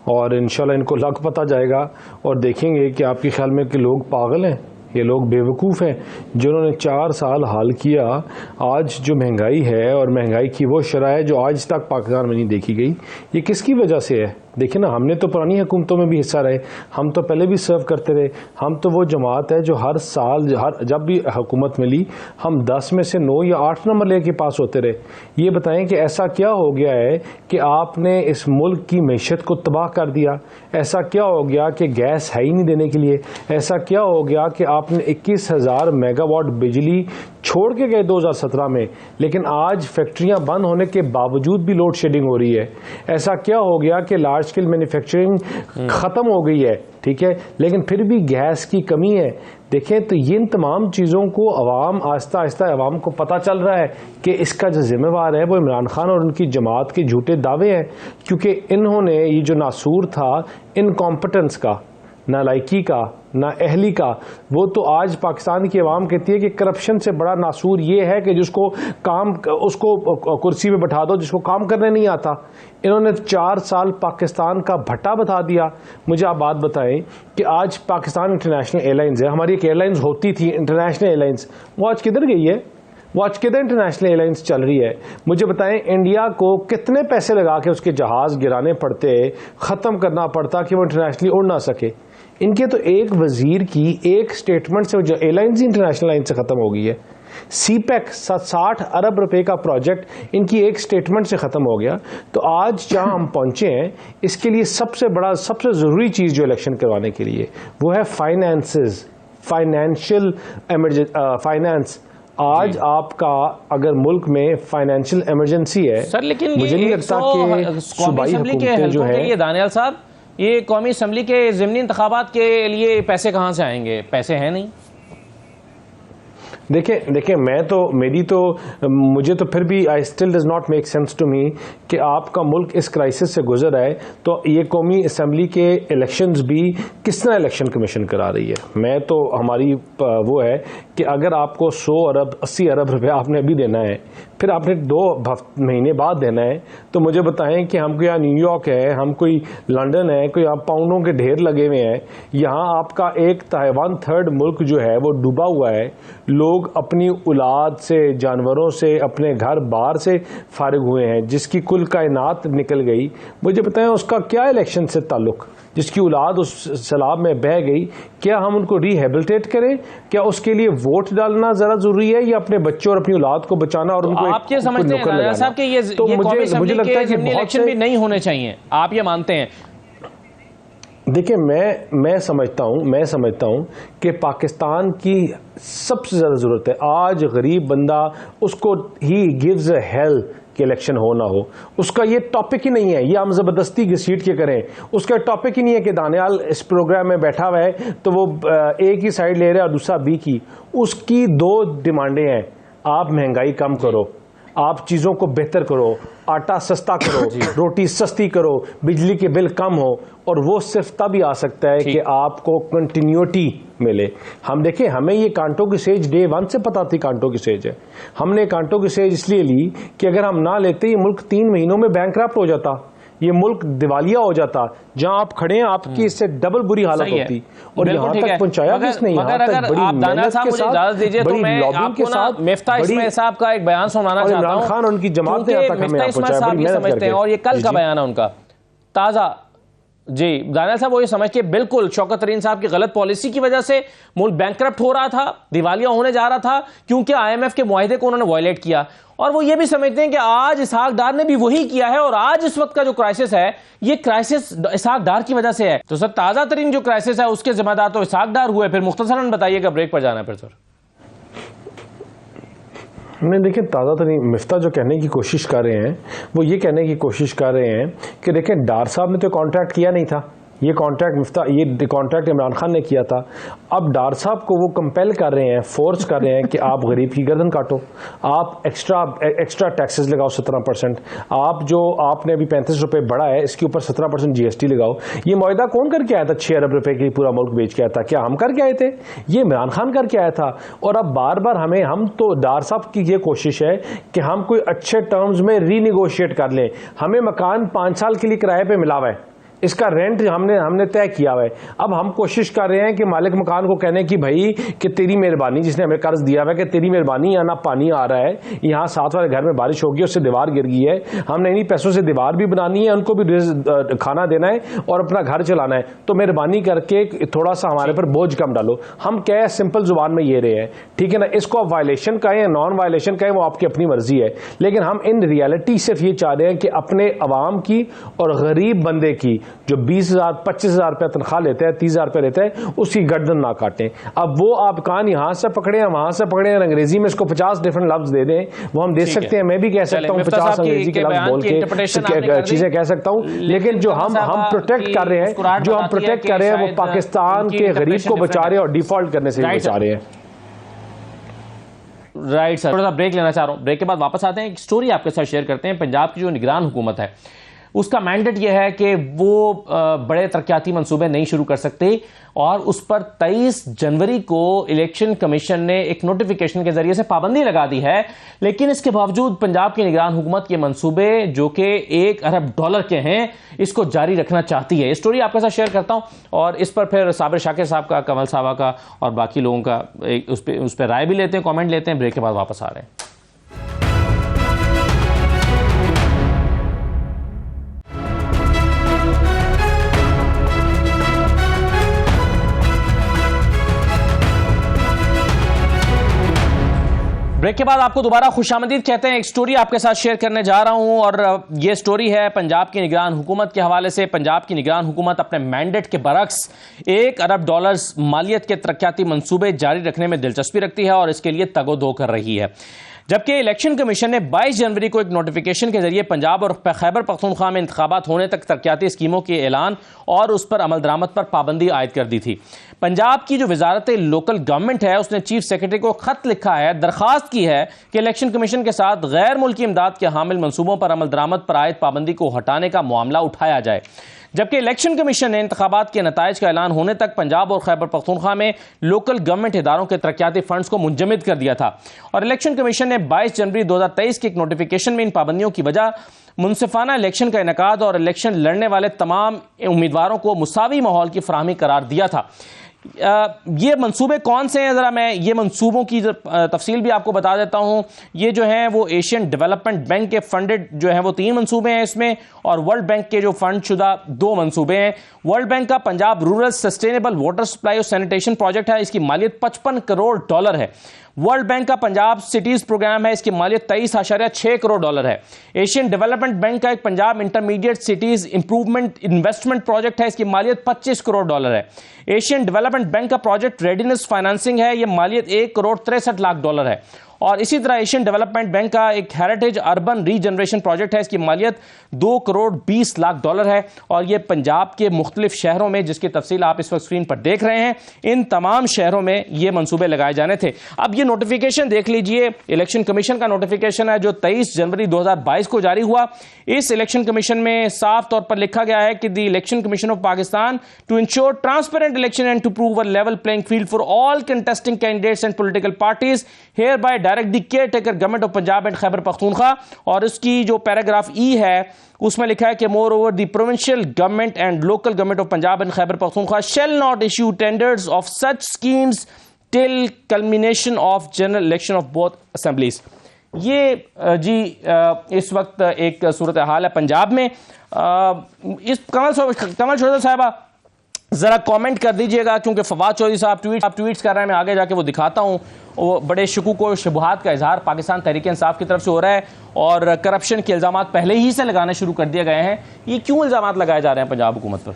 और इंशाल्लाह इनको लग पता जाएगा और देखेंगे कि आपके ख्याल में कि लोग पागल हैं, ये लोग बेवकूफ़ हैं जिन्होंने 4 साल हाल किया। आज जो महंगाई है और महंगाई की वो शरह है जो आज तक पाकिस्तान में नहीं देखी गई, ये किसकी वजह से है? देखिए ना, हमने तो पुरानी हुकूमतों में भी हिस्सा रहे, हम तो पहले भी सर्व करते रहे। हम तो वो जमात है जो हर साल जब भी हुकूमत मिली हम 10 में से 9 या 8 नंबर लेके पास होते रहे। ये बताएं कि ऐसा क्या हो गया है कि आपने इस मुल्क की मैशत को तबाह कर दिया? ऐसा क्या हो गया कि गैस है ही नहीं देने के लिए? ऐसा क्या हो गया कि आपने 21,000 मेगावाट बिजली छोड़ के गए 2017 में, लेकिन आज फैक्ट्रियां बंद होने के बावजूद भी लोड शेडिंग हो रही है? ऐसा क्या हो गया कि लार्ज स्केल मैन्युफैक्चरिंग खत्म हो गई है, ठीक है, लेकिन फिर भी गैस की कमी है? देखें, तो ये इन तमाम चीज़ों को अवाम आहिस्ता आहिस्ता अवाम को पता चल रहा है कि इसका जो जिम्मेवार है वो इमरान खान और उनकी जमात के झूठे दावे हैं, क्योंकि इन्होंने ये जो नासूर था इनकॉम्पिटेंस का, नालायकी का, ना अहली का, वो तो आज पाकिस्तान की अवाम कहती है कि करप्शन से बड़ा नासूर ये है कि जिसको काम, उसको कुर्सी पे बैठा दो जिसको काम करने नहीं आता। इन्होंने 4 साल पाकिस्तान का भट्टा बता दिया। मुझे आप बात बताएं कि आज पाकिस्तान इंटरनेशनल एयरलाइंस है, हमारी एक एयरलाइंस होती थी इंटरनेशनल एयरलाइंस, वो आज किधर गई है? वो आज किधर इंटरनेशनल एयरलाइंस चल रही है? मुझे बताएं, इंडिया को कितने पैसे लगा के उसके जहाज़ गिराने पड़ते, ख़त्म करना पड़ता कि वो इंटरनेशनली उड़ ना सके। इनके तो एक वजीर की एक स्टेटमेंट से जो एयरलाइंस इंटरनेशनल लाइन से ख़त्म हो गई है। सीपैक 60 अरब रुपए का प्रोजेक्ट इनकी एक स्टेटमेंट से ख़त्म हो गया। तो आज जहां हम पहुंचे हैं, इसके लिए सबसे बड़ा, सबसे ज़रूरी चीज़ जो इलेक्शन करवाने के लिए वो है फाइनेंसेस, फाइनेंशियल फाइनेंस। आज आपका अगर मुल्क में फाइनेंशियल इमरजेंसी है सर, लेकिन मुझे नहीं लगता कि सूबाई हुकूमतें जो है, दानियल साहब, ये कौमी असम्बली के ज़िमनी इंतखाबात के लिए पैसे कहाँ से आएंगे? पैसे हैं नहीं। देखिए मुझे तो फिर भी I still does not make sense to me कि आपका मुल्क इस क्राइसिस से गुजर रहा है तो ये कौमी असम्बली के इलेक्शंस भी किस तरह इलेक्शन कमीशन करा रही है। मैं तो हमारी वो है कि अगर आपको 100 अरब 80 अरब रुपये आपने अभी देना है, फिर आपने 2 महीने बाद देना है, तो मुझे बताएं कि हम कोई यहाँ न्यूयॉर्क है, हम कोई लंदन है, कोई आप पाउंडों के ढेर लगे हुए हैं, यहाँ आपका 1/3 मुल्क जो है वो डूबा हुआ है। लोग अपनी औलाद से, जानवरों से, अपने घर बार से फारिग हुए हैं, जिसकी कुल कायनात निकल गई। मुझे बताएं उसका क्या इलेक्शन से ताल्लुक? जिसकी औलाद उस सैलाब में बह गई, क्या हम उनको रिहेबिलिटेट करें? क्या उसके लिए वोट डालना ज़रा ज़रूरी है या अपने बच्चों और अपनी औलाद को बचाना और उनको आप ये समझते हैं राजा साहब कि ये मुझे लगता है कि इलेक्शन भी नहीं होने चाहिए, आप ये मानते हैं? देखिए, मैं समझता हूं कि पाकिस्तान की सबसे ज़्यादा ज़रूरत है आज गरीब बंदा, उसको ही गिव्स अ हेल कि इलेक्शन हो ना हो, उसका ये टॉपिक ही नहीं है। ये हम ज़बरदस्ती घसीट के करें, उसका टॉपिक ही नहीं है कि दानियाल इस प्रोग्राम में बैठा हुआ है तो वो एक ही साइड ले रहा है और दूसरा बी की। उसकी दो डिमांडें हैं, आप महंगाई कम करो, आप चीज़ों को बेहतर करो, आटा सस्ता करो, रोटी सस्ती करो, बिजली के बिल कम हो, और वो सिर्फ तभी आ सकता है कि आपको कंटिन्यूटी मिले। हम देखें, हमें ये कांटों की सेज डे 1 से पता थी कांटों की सेज है। हमने कांटों की सेज इसलिए ली कि अगर हम ना लेते ये मुल्क 3 महीनों में बैंकक्रप्ट हो जाता, ये मुल्क दिवालिया हो जाता। जहां आप खड़े हैं आपकी इससे डबल बुरी हालत होती, और यहाँ तक पहुंचाया किसने? यहाँ तक बड़ी मेहनत के साथ, बड़ी लॉबिंग के साथ, मिफ्ता इस्माइल साहब का एक बयान सुनाना चाहता हूं। इमरान खान और उनकी जमात ने यहाँ तक हमें पहुंचाया, बड़ी मेहनत करके। और ये कल का बयान है उनका ताजा। जी दानियाल साहब, वो ये समझ के बिल्कुल शौकत तरीन साहब की गलत पॉलिसी की वजह से मुल्क बैंकक्रप्ट हो रहा था, दिवालिया होने जा रहा था, क्योंकि IMF के मुआहिदे को उन्होंने वायलेट किया। और वो ये भी समझते हैं कि आज इसहाक डार ने भी वही किया है, और आज इस वक्त का जो क्राइसिस है ये क्राइसिस इसहाक डार की वजह से है। तो सर, ताजा तरीन जो क्राइसिस है उसके जिम्मेदार तो इसहाक डार हुए। फिर मुख्तसरन बताइएगा, ब्रेक पर जाना है फिर सर। नहीं, देखिए, ताज़ा तरीन मिफ्ता जो कहने की कोशिश कर रहे हैं वो ये कहने की कोशिश कर रहे हैं कि देखें, डार साहब ने तो कॉन्ट्रैक्ट किया नहीं था, ये कॉन्ट्रैक्ट इमरान खान ने किया था। अब डार साहब को वो कंपेल कर रहे हैं, फोर्स कर रहे हैं कि आप गरीब की गर्दन काटो, आप एक्स्ट्रा टैक्सेस लगाओ 17%, आपने अभी 35 रुपये बढ़ा है, इसके ऊपर 17% GST लगाओ। ये मुआहिदा कौन करके आया था? 6 अरब रुपए की पूरा मुल्क बेच के आया था? क्या हम करके आए थे? ये इमरान खान करके आया था। और अब बार बार हम तो डार साहब की ये कोशिश है कि हम कोई अच्छे टर्म्स में रीनिगोशिएट कर लें। हमें मकान 5 साल के लिए किराए पर मिला हुआ है, इसका रेंट हमने तय किया हुआ है। अब हम कोशिश कर रहे हैं कि मालिक मकान को कहने की भाई कि तेरी मेहरबानी, जिसने हमें कर्ज दिया हुआ है, कि तेरी मेहरबानी, यहाँ ना पानी आ रहा है, यहाँ साथ वाले घर में बारिश होगी, उससे दीवार गिर गई है, हमने इन्हीं पैसों से दीवार भी बनानी है, उनको भी खाना देना है और अपना घर चलाना है, तो मेहरबानी करके थोड़ा सा हमारे पर बोझ कम डालो। हम क्या सिंपल जुबान में ये रहे हैं, ठीक है ना? इसको आप वायलेशन कहें या नॉन वायलेशन कहें, वो आपकी अपनी मर्जी है, लेकिन हम इन रियलिटी सिर्फ ये चाह रहे हैं कि अपने अवाम की और गरीब बंदे की जो 20,000 25,000 रुपया तनख्वाह लेते हैं, 30,000 रुपया लेते हैं, उसकी गर्दन ना काटें। अब वो आप कान यहाँ से पकड़े हैं, वहां से पकड़े हैं, अंग्रेजी में इसको 50 डिफरेंट लफ्ज दे दें, वो हम दे सकते हैं। मैं भी कह सकता हूँ 50 अंग्रेजी के लफ्ज बोल के चीजें कह सकता हूँ, लेकिन जो हम प्रोटेक्ट कर रहे हैं, वो पाकिस्तान के गरीब को बचा रहे हैं और डिफॉल्ट करने से बचा रहे हैं। राइट सर, थोड़ा सा ब्रेक लेना चाह रहा हूँ, ब्रेक के बाद वापस आते हैं। एक स्टोरी आपके साथ शेयर करते हैं। पंजाब की जो निगरान हुकूमत है उसका मैंडेट यह है कि वो बड़े तरक्याती मंसूबे नहीं शुरू कर सकते, और उस पर 23 जनवरी को इलेक्शन कमीशन ने एक नोटिफिकेशन के जरिए से पाबंदी लगा दी है। लेकिन इसके बावजूद पंजाब की निगरान हुकूमत के मंसूबे जो कि $1 अरब के हैं, इसको जारी रखना चाहती है। ये स्टोरी आपके साथ शेयर करता हूं, और इस पर फिर साबिर शाकिर साहब का, कमल साहब का और बाकी लोगों का उस पर राय भी लेते हैं, कॉमेंट लेते हैं। ब्रेक के बाद वापस आ रहे हैं। ब्रेक के बाद आपको दोबारा खुशामदीद कहते हैं। एक स्टोरी आपके साथ शेयर करने जा रहा हूं, और ये स्टोरी है पंजाब की निगरान हुकूमत के हवाले से। पंजाब की निगरान हुकूमत अपने मैंडेट के बरक्स $1 अरब मालियत के तरक्याती मंसूबे जारी रखने में दिलचस्पी रखती है और इसके लिए तगोदो कर रही है। जबकि इलेक्शन कमीशन ने 22 जनवरी को एक नोटिफिकेशन के जरिए पंजाब और खैबर पख्तूनख्वा में इंतखाबात होने तक तरक्याती स्कीमों के ऐलान और उस पर अमल दरामद पर पाबंदी आयद कर दी थी। पंजाब की जो वजारत लोकल गवर्नमेंट है उसने चीफ सेक्रेटरी को खत लिखा है, दरखास्त की है कि इलेक्शन कमीशन के साथ गैर मुल्की इमदाद के हामिल मंसूबों पर अमल दरामद पर आयद पाबंदी को हटाने का मामला उठाया जाए। जबकि इलेक्शन कमीशन ने इंतखाबात के नताइज का ऐलान होने तक पंजाब और खैबर पख्तूनख्वा में लोकल गवर्नमेंट इदारों के तरक्याती फंड्स को मुंजमद कर दिया था। और इलेक्शन कमीशन ने 22 जनवरी 2023 के एक नोटिफिकेशन में इन पाबंदियों की वजह मुनसिफाना इलेक्शन का इनेकाद और इलेक्शन लड़ने वाले तमाम उम्मीदवारों को मुसावी माहौल की फराहमी करार दिया था। ये मंसूबे कौन से हैं, जरा मैं ये मंसूबों की तफसील भी आपको बता देता हूं। ये जो है वो एशियन डेवलपमेंट बैंक के फंडेड जो है वो 3 मंसूबे हैं इसमें, और वर्ल्ड बैंक के जो फंड शुदा 2 मंसूबे हैं। वर्ल्ड बैंक का Punjab rural sustainable water supply और सैनिटेशन प्रोजेक्ट है, इसकी मालियत $55 करोड़ है। वर्ल्ड बैंक का पंजाब सिटीज प्रोग्राम है, इसकी मालियत $23.6 करोड़ है। एशियन डेवलपमेंट बैंक का एक Punjab intermediate cities improvement investment project है, इसकी मालियत $25 करोड़ है। एशियन डेवलपमेंट बैंक का प्रोजेक्ट रेडीनेस फाइनेंसिंग है, यह मालियत $1.63 है। और इसी तरह एशियन डेवलपमेंट बैंक का एक हेरिटेज अर्बन रीजनरेशन प्रोजेक्ट है, इसकी मालियत $2.20 है। और ये पंजाब के मुख्तलिफ शहरों में, जिसकी तफसील आप इस वक्त स्क्रीन पर देख रहे हैं, इन तमाम शहरों में ये मंसूबे लगाए जाने थे। अब ये नोटिफिकेशन देख लीजिए, इलेक्शन कमीशन का नोटिफिकेशन है जो 23 जनवरी 2022 को जारी हुआ। इस इलेक्शन कमीशन में साफ तौर पर लिखा गया है कि the election commission of Pakistan to ensure transparent election and to prove a level playing field for all contesting candidates and political parties hereby direct the caretaker government of Punjab and Khyber Pakhtunkhwa. और इसकी जो paragraph ई है उसमें लिखा है कि more over the provincial government and local government of Punjab and Khyber Pakhtunkhwa shall not issue tenders of such schemes till culmination of general election of both assemblies. ये जी इस वक्त एक सूरत हाल है पंजाब में। इस कमल चौधरी साहबा जरा कमेंट कर दीजिएगा, क्योंकि फवाद चौधरी साहब ट्वीट्स कर रहे हैं, मैं आगे जाके वो दिखाता हूं। वो बड़े शकूक और शुबहात का इजहार पाकिस्तान तहरीक इंसाफ की तरफ से हो रहा है और करप्शन के इल्जाम पहले ही से लगाने शुरू कर दिए गए हैं। ये क्यों इल्जाम लगाए जा रहे हैं पंजाब हुकूमत पर?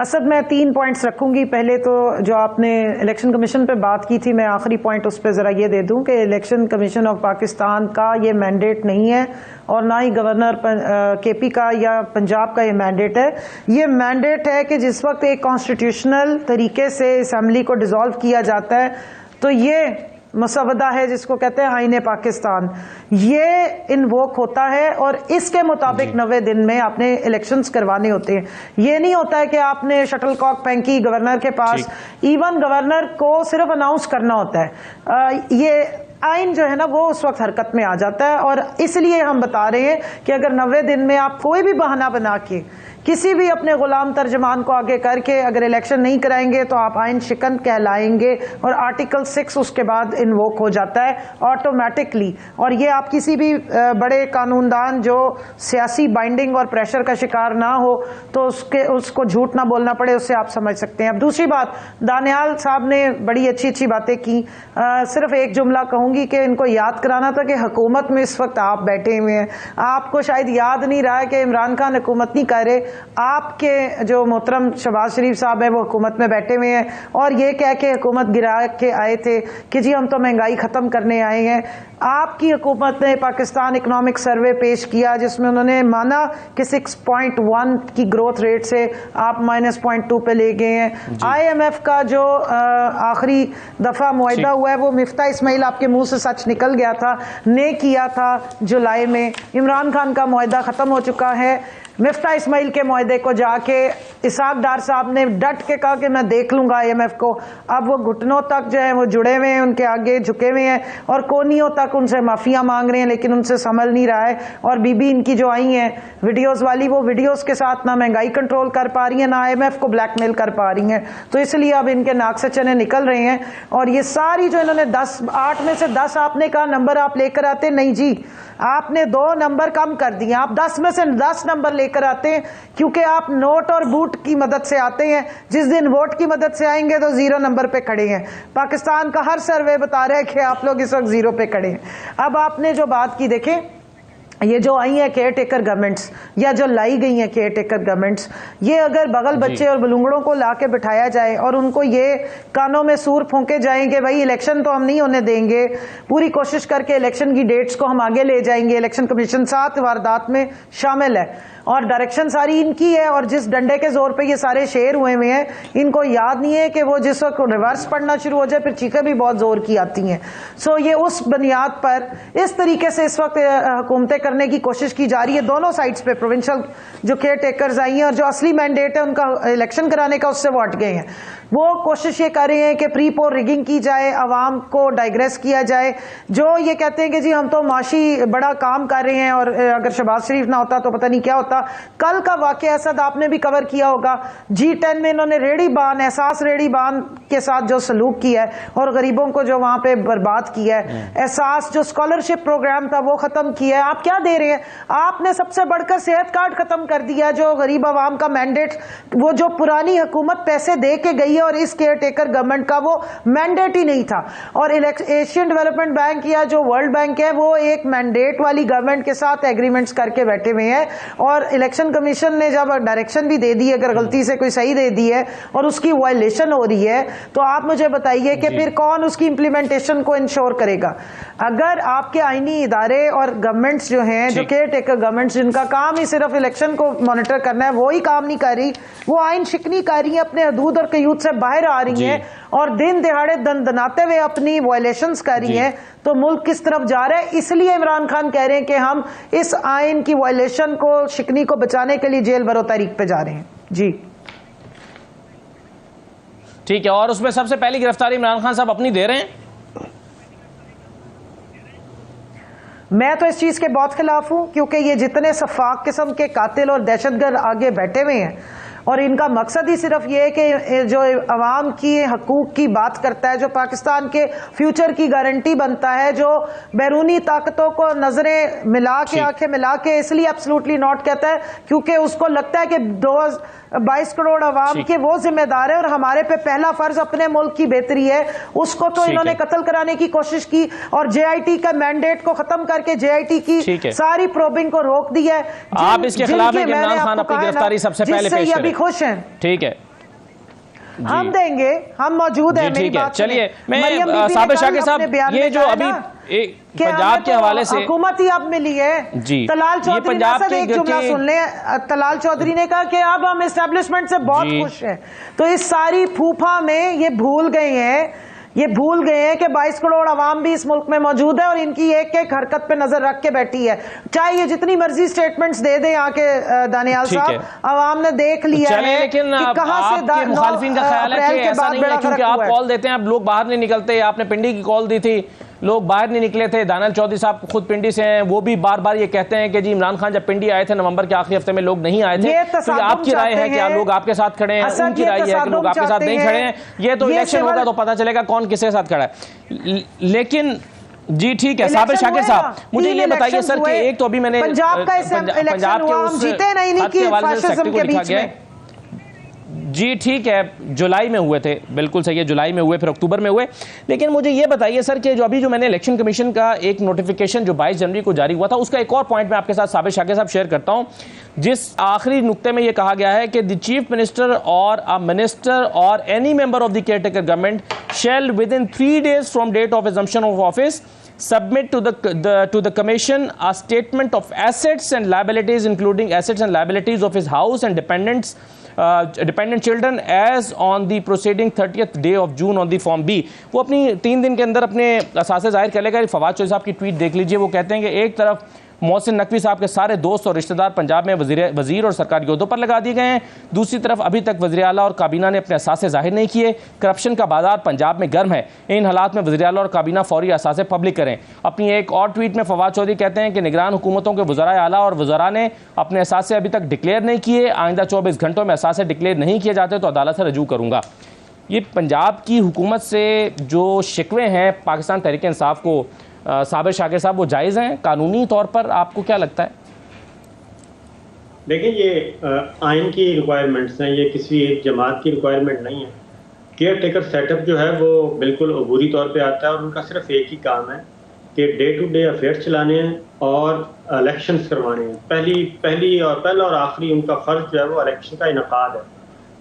असद, मैं 3 पॉइंट्स रखूंगी। पहले तो जो आपने इलेक्शन कमीशन पे बात की थी, मैं आखिरी पॉइंट उस पर ज़रा ये दे दूं कि इलेक्शन कमीशन ऑफ पाकिस्तान का ये मैंडेट नहीं है और ना ही गवर्नर केपी का या पंजाब का ये मैंडेट है। ये मैंडेट है कि जिस वक्त एक कॉन्स्टिट्यूशनल तरीके से असम्बली को डिसॉल्व किया जाता है तो ये मसवदा है जिसको कहते हैं आईने पाकिस्तान, ये इन्वोक होता है और इसके मुताबिक 90 दिन में आपने इलेक्शंस करवाने होते हैं। ये नहीं होता है कि आपने शटलकॉक फेंकी गवर्नर के पास, इवन गवर्नर को सिर्फ अनाउंस करना होता है। ये आइन जो है ना वो उस वक्त हरकत में आ जाता है और इसलिए हम बता रहे हैं कि अगर 90 दिन में आप कोई भी बहाना बना के किसी भी अपने गुलाम तर्जमान को आगे करके अगर इलेक्शन नहीं कराएंगे तो आप आइन शिकन कहलाएंगे और आर्टिकल 6 उसके बाद इन्वोक हो जाता है ऑटोमेटिकली। और ये आप किसी भी बड़े कानूनदान जो सियासी बाइंडिंग और प्रेशर का शिकार ना हो तो उसको झूठ ना बोलना पड़े, उससे आप समझ सकते हैं। अब दूसरी बात, दानियाल साहब ने बड़ी अच्छी अच्छी बातें की। सिर्फ एक जुमला कहूंगी कि इनको याद कराना था कि हुकूमत में इस वक्त आप बैठे हुए हैं। आपको शायद याद नहीं रहा है कि इमरान खान हुकूमत नहीं कर रहे, आपके जो मोहतरम शहबाज शरीफ साहब है वो हुकूमत में बैठे हुए हैं और ये कह के हुकूमत गिरा के आए थे कि जी हम तो महंगाई खत्म करने आए हैं। आपकी हुकूमत ने पाकिस्तान इकोनॉमिक सर्वे पेश किया जिसमें उन्होंने माना कि 6.1 की ग्रोथ रेट से आप -0.2 पे ले गए हैं। IMF का जो आखिरी दफा मुआहिदा हुआ है वो मिफ्ता इस्माइल आपके मुंह से सच निकल गया था, ने किया था जुलाई में। इमरान खान का मुआहिदा खत्म हो चुका है। मिफ्ता इस्माइल के मुआहदे को जाके इसाक डार साहब ने डट के कहा कि मैं देख लूंगा IMF को। अब वो घुटनों तक जो है वो जुड़े हुए हैं, उनके आगे झुके हुए हैं और कोनियों तक उनसे माफिया मांग रहे हैं, लेकिन उनसे संभल नहीं रहा है। और बीबी इनकी जो आई हैं वीडियोस वाली, वो वीडियोस के साथ ना महंगाई कंट्रोल कर पा रही है ना IMF को ब्लैकमेल कर पा रही हैं। तो इसलिए अब इनके नाक से चने निकल रहे हैं। और ये सारी जो इन्होंने 8 में से 10 आपने कहा नंबर आप लेकर आते, नहीं जी, आपने 2 नंबर कम कर दिए। आप 10 में से 10 नंबर लेकर आते हैं क्योंकि आप नोट और बूट की मदद से आते हैं। जिस दिन वोट की मदद से आएंगे तो 0 नंबर पे खड़े हैं। पाकिस्तान का हर सर्वे बता रहा है कि आप लोग इस वक्त 0 पे खड़े हैं। अब आपने जो बात की, देखें ये जो आई हैं केयर टेकर गवर्नमेंट्स या जो लाई गई हैं केयर टेकर गवर्नमेंट्स, ये अगर बगल बच्चे और बलूंगड़ों को लाके बिठाया जाए और उनको ये कानों में सूर फूंके जाएंगे भाई इलेक्शन तो हम नहीं होने देंगे, पूरी कोशिश करके इलेक्शन की डेट्स को हम आगे ले जाएंगे, इलेक्शन कमीशन 7 वारदात में शामिल है और डायरेक्शन सारी इनकी है और जिस डंडे के जोर पे ये सारे शेर हुए हुए हैं, इनको याद नहीं है कि वो जिस वक्त रिवर्स पढ़ना शुरू हो जाए फिर चीखें भी बहुत जोर की आती हैं। सो ये उस बुनियाद पर इस तरीके से इस वक्त हुकूमतें करने की कोशिश की जा रही है दोनों साइड्स पे। प्रोविंशियल जो केयर टेकर्स आई हैं और जो असली मैंडेट है उनका इलेक्शन कराने का, उससे वो हट गए हैं। वो कोशिश ये कर रहे हैं कि प्री पोल रिगिंग की जाए, अवाम को डाइग्रेस किया जाए। जो ये कहते हैं कि जी हम तो माशी बड़ा काम कर रहे हैं और अगर शहबाज शरीफ ना होता तो पता नहीं क्या होता, था। कल का वाकया असद आपने भी कवर किया होगा, G10 में इन्होंने रेडी बान, एहसास रेडी बान के साथ जो सलूक किया है और गरीबों को जो वहां पे बर्बाद किया है। एहसास जो स्कॉलरशिप प्रोग्राम था वो खत्म किया है। आप क्या दे रहे हैं? आपने सबसे बढ़कर सेहत कार्ड खत्म कर दिया, जो गरीब आवाम का मैंडेट, वो जो पुरानी हुकूमत पैसे दे के गई है और इस केयर टेकर गवर्नमेंट का वो मैंडेट ही नहीं था। और एशियन डेवलपमेंट बैंक या जो वर्ल्ड बैंक है वो एक मैंडेट वाली गवर्नमेंट के साथ एग्रीमेंट्स करके बैठे हुए हैं, और इलेक्शन कमीशन ने जब डायरेक्शन भी दे दी है, अगर गलती से कोई सही दे दी है और उसकी वायलेशन हो रही है, तो आप मुझे बताइए कि फिर कौन उसकी इंप्लीमेंटेशन को इंश्योर करेगा? अगर आपके आईनी इदारे और गवर्नमेंट्स जो हैं, जो केयर टेकर गवर्नमेंट्स जिनका काम ही सिर्फ इलेक्शन को मॉनिटर करना है, वो ही काम नहीं कर रही, वो आइन शिकनी कर रही है, अपने हदूद और कयूद से बाहर आ रही है और दिन दिहाड़े दनाते हुए अपनी वायलेशंस कर रही है, तो मुल्क किस तरफ जा रहा है? इसलिए इमरान खान कह रहे हैं कि हम इस आइन की वायलेशन को, शिकनी को बचाने के लिए जेल बरो तारीख पे जा रहे हैं। जी ठीक है, और उसमें सबसे पहली गिरफ्तारी इमरान खान साहब अपनी दे रहे हैं। मैं तो इस चीज के बहुत खिलाफ हूं, क्योंकि ये जितने सफाक किस्म के कातिल और दहशतगर्द आगे बैठे हुए हैं और इनका मकसद ही सिर्फ ये है कि जो अवाम की हकूक की बात करता है, जो पाकिस्तान के फ्यूचर की गारंटी बनता है, जो बैरूनी ताकतों को नजरें मिला के, आंखें मिला के, इसलिए एब्सोल्युटली नॉट कहता है क्योंकि उसको लगता है कि 22 करोड़ अवाम के वो जिम्मेदार है और हमारे पे पहला फर्ज अपने मुल्क की बेहतरी है। उसको तो इन्होंने कत्ल कराने की कोशिश की और JIT का मैंडेट को खत्म करके JIT की सारी प्रोबिंग को रोक दिया है। आप इसके खिलाफ है कि इमरान खान अपनी गिरफ्तारी सबसे पहले पेश करें? खुश हैं, ठीक है, हम देंगे, हम मौजूद हैं। मेरी बात चलिए, मैं साबिर शाकिर साहब, ये जो अभी पंजाब के हवाले से हुकूमत ही अब मिली है जी, तलाल चौधरी ने एक जुमला सुन ले, तलाल चौधरी ने कहा कि अब हम एस्टेब्लिशमेंट से बहुत खुश हैं। तो इस सारी फूफा में ये भूल गए हैं कि 22 करोड़ अवाम भी इस मुल्क में मौजूद है और इनकी एक एक हरकत पे नजर रख के बैठी है। चाहे ये जितनी मर्जी स्टेटमेंट्स दे दे यहाँ के दानियाल साहब, अवाम ने देख लिया है। लेकिन आपके मुखालिफिन का ख्याल है कि ऐसा नहीं है, क्योंकि आप कॉल देते हैं, अब लोग बाहर नहीं निकलते। आपने पिंडी की कॉल दी थी, लोग बाहर नहीं निकले थे। दानियाल चौधरी साहब खुद पिंडी से हैं, वो भी बार बार ये कहते हैं कि जी इमरान खान जब पिंडी आए थे नवंबर के आखिरी हफ्ते में लोग नहीं आए थे। तो आपकी राय है कि लोग आपके साथ खड़े हैं, उनकी राय है कि लोग आपके साथ नहीं खड़े हैं। ये तो इलेक्शन होगा तो पता चलेगा कौन किसके साथ खड़ा है। लेकिन जी ठीक है, साबिर शाकिर साहब, मुझे ये बताइए सर कि एक तो अभी मैंने पंजाब के उस जीते नहीं के हवाले से सेक्रेटरी को लिखा गया, जी ठीक है, जुलाई में हुए थे, बिल्कुल सही है, जुलाई में हुए, फिर अक्टूबर में हुए। लेकिन मुझे ये बताइए सर कि जो मैंने इलेक्शन कमीशन का एक नोटिफिकेशन जो 22 जनवरी को जारी हुआ था, उसका एक और पॉइंट मैं आपके साथ साबिर शाकिर साहब शेयर करता हूं, जिस आखिरी नुक्ते में ये कहा गया है कि द चीफ मिनिस्टर और अ मिनिस्टर और any member of the caretaker government shall within 3 days from date of assumption of office submit to the commission a statement of assets and liabilities, including assets and liabilities of his house and dependent children as on the proceeding 30th day of June on the form B। वो अपनी 3 दिन के अंदर अपने असासे जाहिर कर लेगा। फवाद चौधरी साहब की ट्वीट देख लीजिए, वो कहते हैं कि एक तरफ मोहसिन नकवी साहब के सारे दोस्त और रिश्तेदार पंजाब में वजीर और सरकारी ओहदों पर लगा दिए गए हैं, दूसरी तरफ अभी तक वज़ीर आला और काबीना ने अपने असासे जाहिर नहीं किए। करप्शन का बाजार पंजाब में गर्म है, इन हालात में वज़ीर आला और काबीना फौरी असासे पब्लिक करें। अपनी एक और ट्वीट में फवाद चौधरी कहते हैं कि निगरान हुकूमतों के वज़राए आला और वज़रा ने अपने असासे अभी तक डिक्लेयर नहीं किए, आइंदा 24 घंटों में असासे डिक्लेयर नहीं किए जाते तो अदालत से रजू करूँगा। ये पंजाब की हुकूमत से जो शिकवे हैं पाकिस्तान तहरीक इंसाफ को, साबिर शाकिर साहब, वो जायज़ हैं कानूनी तौर पर? आपको क्या लगता है? देखिए, ये आइन की रिक्वायरमेंट्स हैं, ये किसी एक जमात की रिक्वायरमेंट नहीं है। केयर टेकर सेटअप जो है वो बिल्कुल अबूरी तौर पे आता है और उनका सिर्फ एक ही काम है कि डे टू डे अफेयर्स चलाने हैं और इलेक्शंस करवाने हैं। पहला और आखिरी उनका फ़र्ज जो है वो इलेक्शन का इनकाद है।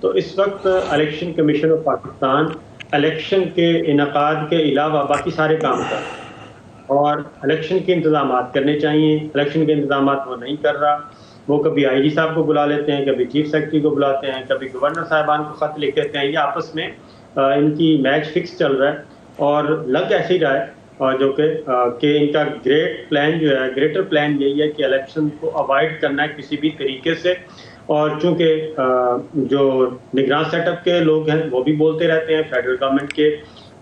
तो इस वक्त election commission of Pakistan election के इनकाद के अलावा बाकी सारे काम कर रहा है और इलेक्शन के इंतजाम करने चाहिए। इलेक्शन के इंतजाम वो नहीं कर रहा। वो कभी IG साहब को बुला लेते हैं, कभी चीफ सेक्रेटरी को बुलाते हैं, कभी गवर्नर साहिबान को ख़त लिख देते हैं। ये आपस में इनकी मैच फिक्स चल रहा है और लग ऐसे ही रहा है और जो कि इनका ग्रेटर प्लान यही है कि इलेक्शन को अवॉइड करना है किसी भी तरीके से। और चूँकि जो निगरान सेटअप के लोग हैं वो भी बोलते रहते हैं, फेडरल गवर्नमेंट के